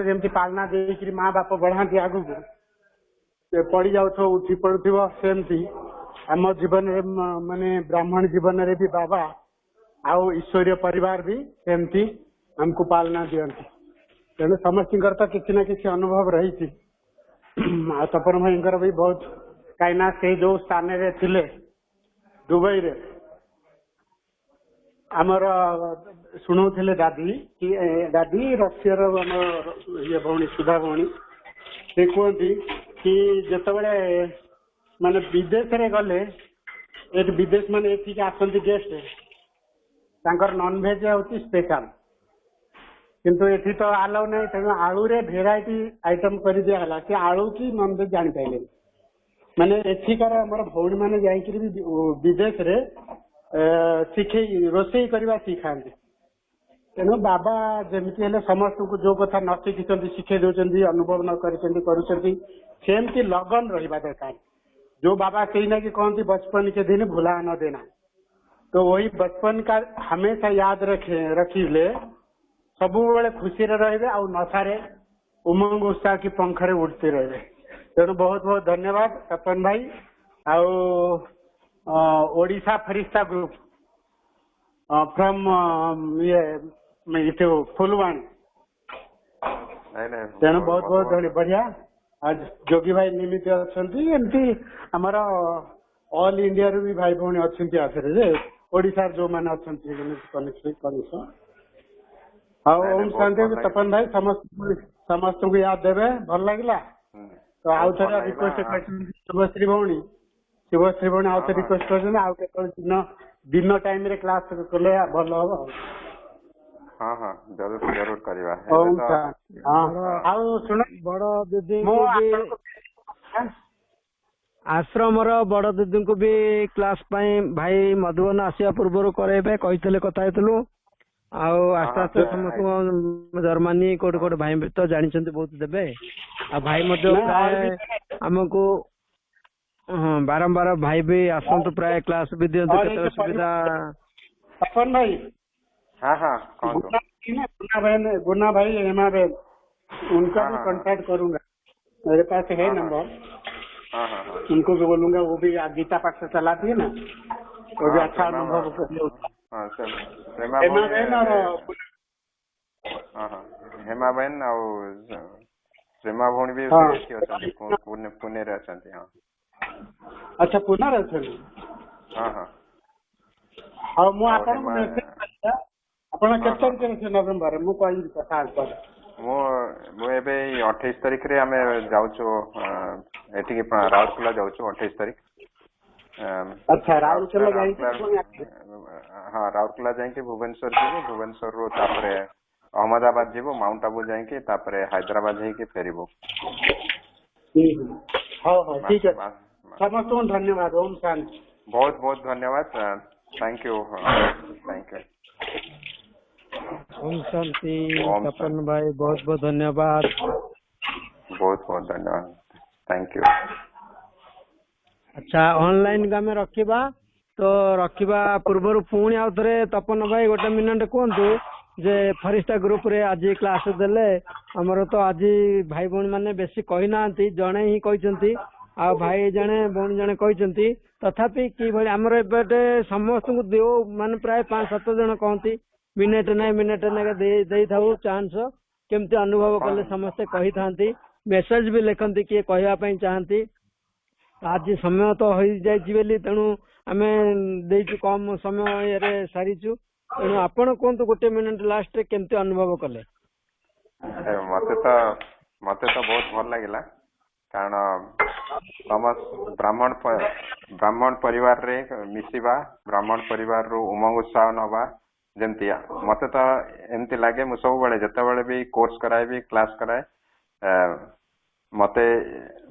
जमी पालना देकर माँ बाप बढ़ाती आगु पड़ जाऊ उठी पड़ुव सेमती आम जीवन माने ब्राह्मण जीवन रे भी बाबा आउ ईश्वरीय परिवार भी सेमती हमको पालना दियंती। तेणु समस्त तो किसी न किसी अनुभव रही। तपन भाई भी बहुत कहीं से जो स्थान रे थिले दुबई रे आमर शुणुले दादी कि दादी रशिया ये भौणी सुधा भौणी से कहती कि जितेबाला माने विदेश रे गले एक विदेश माने एठिक आसती गेस्ट तांकर नॉनवेज होती स्पेशल, किंतु एठी तो आलाउ नहीं। तेणु आलू रे भेराइटी आइटम कर दिया कि आलू की नॉनवेज जानी पाइले माने एठिकार हमर भौणी माने जाइकरी भी विदेश रे शिखे रोषे करवा शिखाती। तेणु बाबा जमीती हेले समस्त को जो कथा न शिखी शिखे दौरान अनुभव न करमती लगन रहा दरकार। जो बाबा कही ना कि कहती बचपन के दिन भुला न देना, तो वही बचपन का हमेशा याद रखिले सबु बेले खुशी रहे और नशारे उमंग उत्साह की पंखरे उड़ते रहे। तेणु बहुत बहुत धन्यवाद तपन भाई। आउ ओडिशा फरिश्ता ग्रुप फ्रॉम ये फुलवाणी। तेणु बहुत बहुत बढ़िया। आज जोगी भाई निमित्त अच्छी एमती आमर ऑल इंडिया रू भी भाई भौणी अच्छी आखिर ओडिशा जो मैंने अच्छा कनेक्शन। हाँ ओम शांति। तपन भाई समस्त को याद देवे भल लगे तो आउ थे रिक्वेस्ट शुभश्री भौणी आउ थे रिक्वेस्ट कर दिन टाइम रे क्लास कले भल हम। हाँ हाँ जरूर जरूर करवा। बड़ दीदी आश्रम बड़ दीदी को भी क्लास भाई मधुबन आसिया पूर्व करे कही कथा आस्ते आस्ते समस्त जर्मनी कोटे कोटे भाई तो जानते बहुत देवे आ भाई प्राय आमको हाँ बारंबार भाई भी आसतु प्राय क्लास भी दियंतु केते सुविधा। तपन भाई हाँ हाँ गुना भाई हेमा बहन उनका भी कांटेक्ट करूंगा, मेरे पास है नंबर। हाँ हाँ उनको भी बोलूंगा, वो भी गीता पाठ से चलाती है ना, वो भी अच्छा अनुभव हेमा बहन और हेमा बहन और प्रेमा भौणी भी पुणे रे अछंती। हाँ अच्छा पुणे रे अछंती। हाँ हाँ हाँ मु आपन मेसेज करता आपण केते तारिख से नवंबर मु कहि कथा पर ମୁଁ ଏବେ 28 ତାରିଖରେ ଆମେ ଯାଉଛୁ ଏଠିକି ରାଉରକେଲା ଯାଉଛୁ 28 ତାରିଖ। ଆଚ୍ଛା, ରାଉରକେଲା ଯାଇକି ହଁ ରାଉରକେଲା ଯାଇକି ଭୁବନେଶ୍ୱର ଯିବୁ, ଭୁବନେଶ୍ୱରରୁ ତାପରେ ଅହମ୍ମଦାବାଦ ଯିବୁ, ମାଉଣ୍ଟ ଆବୁ ଯାଇକି ତାପରେ ହାଇଦ୍ରାବାଦ ହେଇକି ଫେରିବୁ। ହଉ ହଉ ଠିକ ଅଛି, ସମସ୍ତଙ୍କୁ ଧନ୍ୟବାଦ। ଓମ୍ ଶାନ୍ତି। ବହୁତ ବହୁତ ଧନ୍ୟବାଦ, ଥ୍ୟାଙ୍କ ୟୁ। ओम शांति। तपन भाई बहुत बहुत धन्यवाद। बहुत बहुत धन्यवाद, थैंक यू। अच्छा, ऑनलाइन का में रखिबा तो रखिबा पूर्व पुणी आउ थे तपन भाई गोटे मिनट कहतु जे फरिस्ता ग्रुप रे आज क्लास देले हमर तो आज भाई भौणी माने बेसी कही ना जड़े ही कहते आ भाई जड़े भौणी जड़े कहते तथापि कि भाई आमर एबे समस्त को देव मान प्राय 5-7 जन कहती मिनिट ना दे थाऊ चांस केमती अनुभव कले समस्ते कही था मेसेज भी लिखती किए कहवाई चाहती। आज समय तो हो जाइए तेणु आम देचु कम समय सारीचु तेणु आपण कहतु गोटे मिनिट लास्ट केमती अनुभव कले। मते तो बहुत भल लगिला कारण समस्त ब्राह्मण परिवार रे मिसिबा, ब्राह्मण परिवार रो उमंग उत्साह नवा जमती मते तो एमती लगे मु सब बेले जते बेले भी कोर्स कराए भी क्लास कराए मते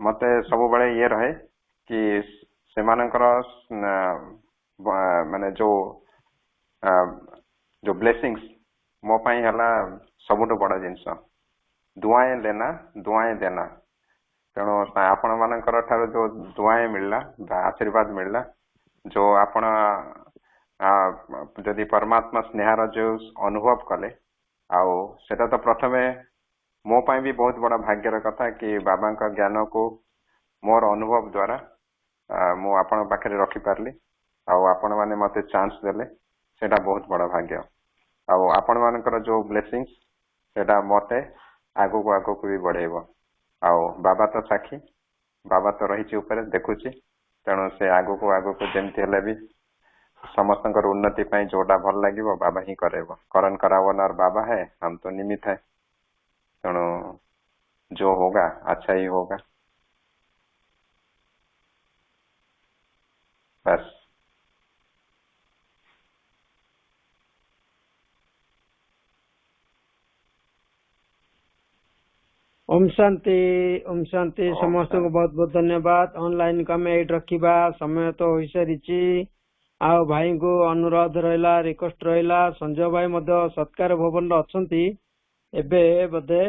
मते सब बेले ये रहे कि सेमानकर माने जो ब्लेसिंग्स मो पाई हला सबुठु बड़ा जिनस दुआएं लेना दुआएं देना। तेणु आपण मानकर ठारो जो दुआएं मिलला आशीर्वाद मिलला जो आपण जदि परमात्मा स्नेहार जो अनुभव कले आउ सेटा तो प्रथमे मो पाई भी बहुत बड़ा भाग्यर कथा कि बाबा का ज्ञान को मोर अनुभव द्वारा मु आपण पाखरे रखी पारली आउ आपण माने मते चांस देले सेटा बहुत बड़ा भाग्य आउ आपण मानकर जो ब्लेसिंग्स सेटा मते आगो को भी बढ़ेबो आउ बाबा तो साक्षी बाबा तो रही ऊपर देखुची तेणु से आगो को जेमती हेले भी समस्त उन्नति पाई जोटा भल लगे बाबा ही करेबो करन करावनार बाबा है हम तो निमित्त है तेणु जो होगा अच्छा ही होगा बस। ओम शांति समस्त को बहुत बहुत धन्यवाद। ऑनलाइन का में रखिबा समय तो हो सारी आ भाई को अनुरोध रहा रिक्वेस्ट रहा संजय भाई मध्य सत्कार भवन अच्छी एबे बोधे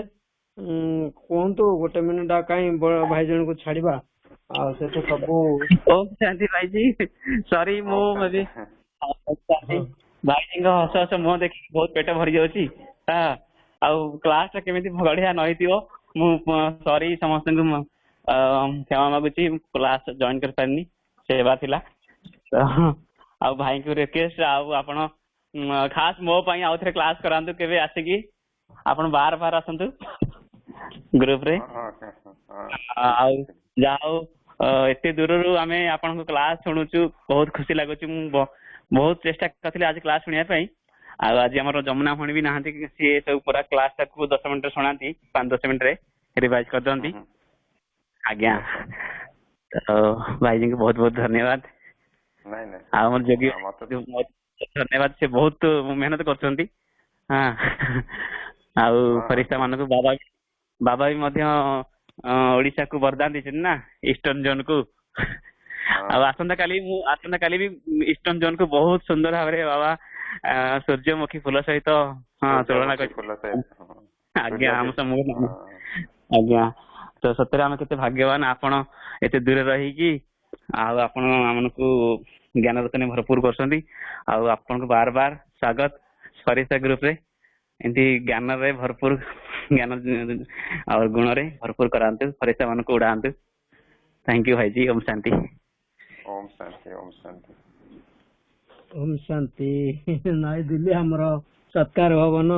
कहतु गोटे मिनिट कहीं भाई जन को छाड़वा सब ओम शांति भाई जी सॉरी मु भाई जी हस हस मुह देखी बहुत पेट भरी जाऊँगी क्लास टा केमी बढ़िया नई मु सॉरी समस्त क्षमा मागुची क्लास जॉइन कर पारनी सेवा थिला आ भाई को रिक्वेस्ट आपण खास मो पाई आउ थे क्लास करांतु केबे आसिकी आपण बार बार आसंतु ग्रुप रे आ जाओ एते दूर रु आमे आपण को क्लास सुनुचु बहुत खुशी लागुची मु बहुत चेष्टा करथि आज क्लास सुनिया पई आज हमर जमुना भणी भी नहांती सी सब पूरा क्लास को 10 मिनिट सुनाती 5-10 मिनिट रे रिवाइज कर दंती आज्ञा तो भाई जी को बहुत बहुत धन्यवाद। नहीं हमर जोगी धन्यवाद से बहुत मेहनत करछंती हां आ फरिश्ता मान को बाबा भी मध्य ओडिसा को वरदान दिछन ना ईस्टर्न जोन को आसंता काली भी ईस्टर्न जोन को बहुत सुंदर भाव रे बाबा सूर्यमुखी फूल सहित तुलना कर आज्ञा हम समूह आज्ञा तो सतरे आम केते भाग्यवान आपण एते दूर रही कि आपण हमनको ज्ञान रत्न भरपूर करछंती आपण को बार बार स्वागत फरिश्ता ग्रुप रे एंती ज्ञान रे भरपूर ज्ञान और गुण रे भरपूर करांतु फरिश्ता मान को उड़ांतु। थैंक यू भाई जी। ओम शांति ओम शांति ओम शांति ओम शांति। नई दिल्ली हमर सत्कार भवन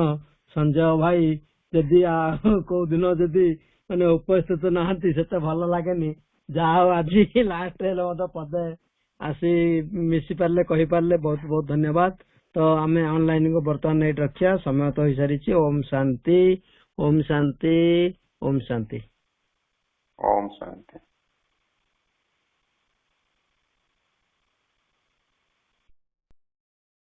संजय भाई जदि को दिन जदि माने उपस्थित नहांती से भल लगे जाओ आज लास्ट पदे आसी मिसी पारे कही पारे बहुत बहुत धन्यवाद। तो आम ऑनलाइन को बर्तमान नहीं रखिया समय तो हो सारी। ओम शांति ओम शांति ओम शांति। ओम शांति।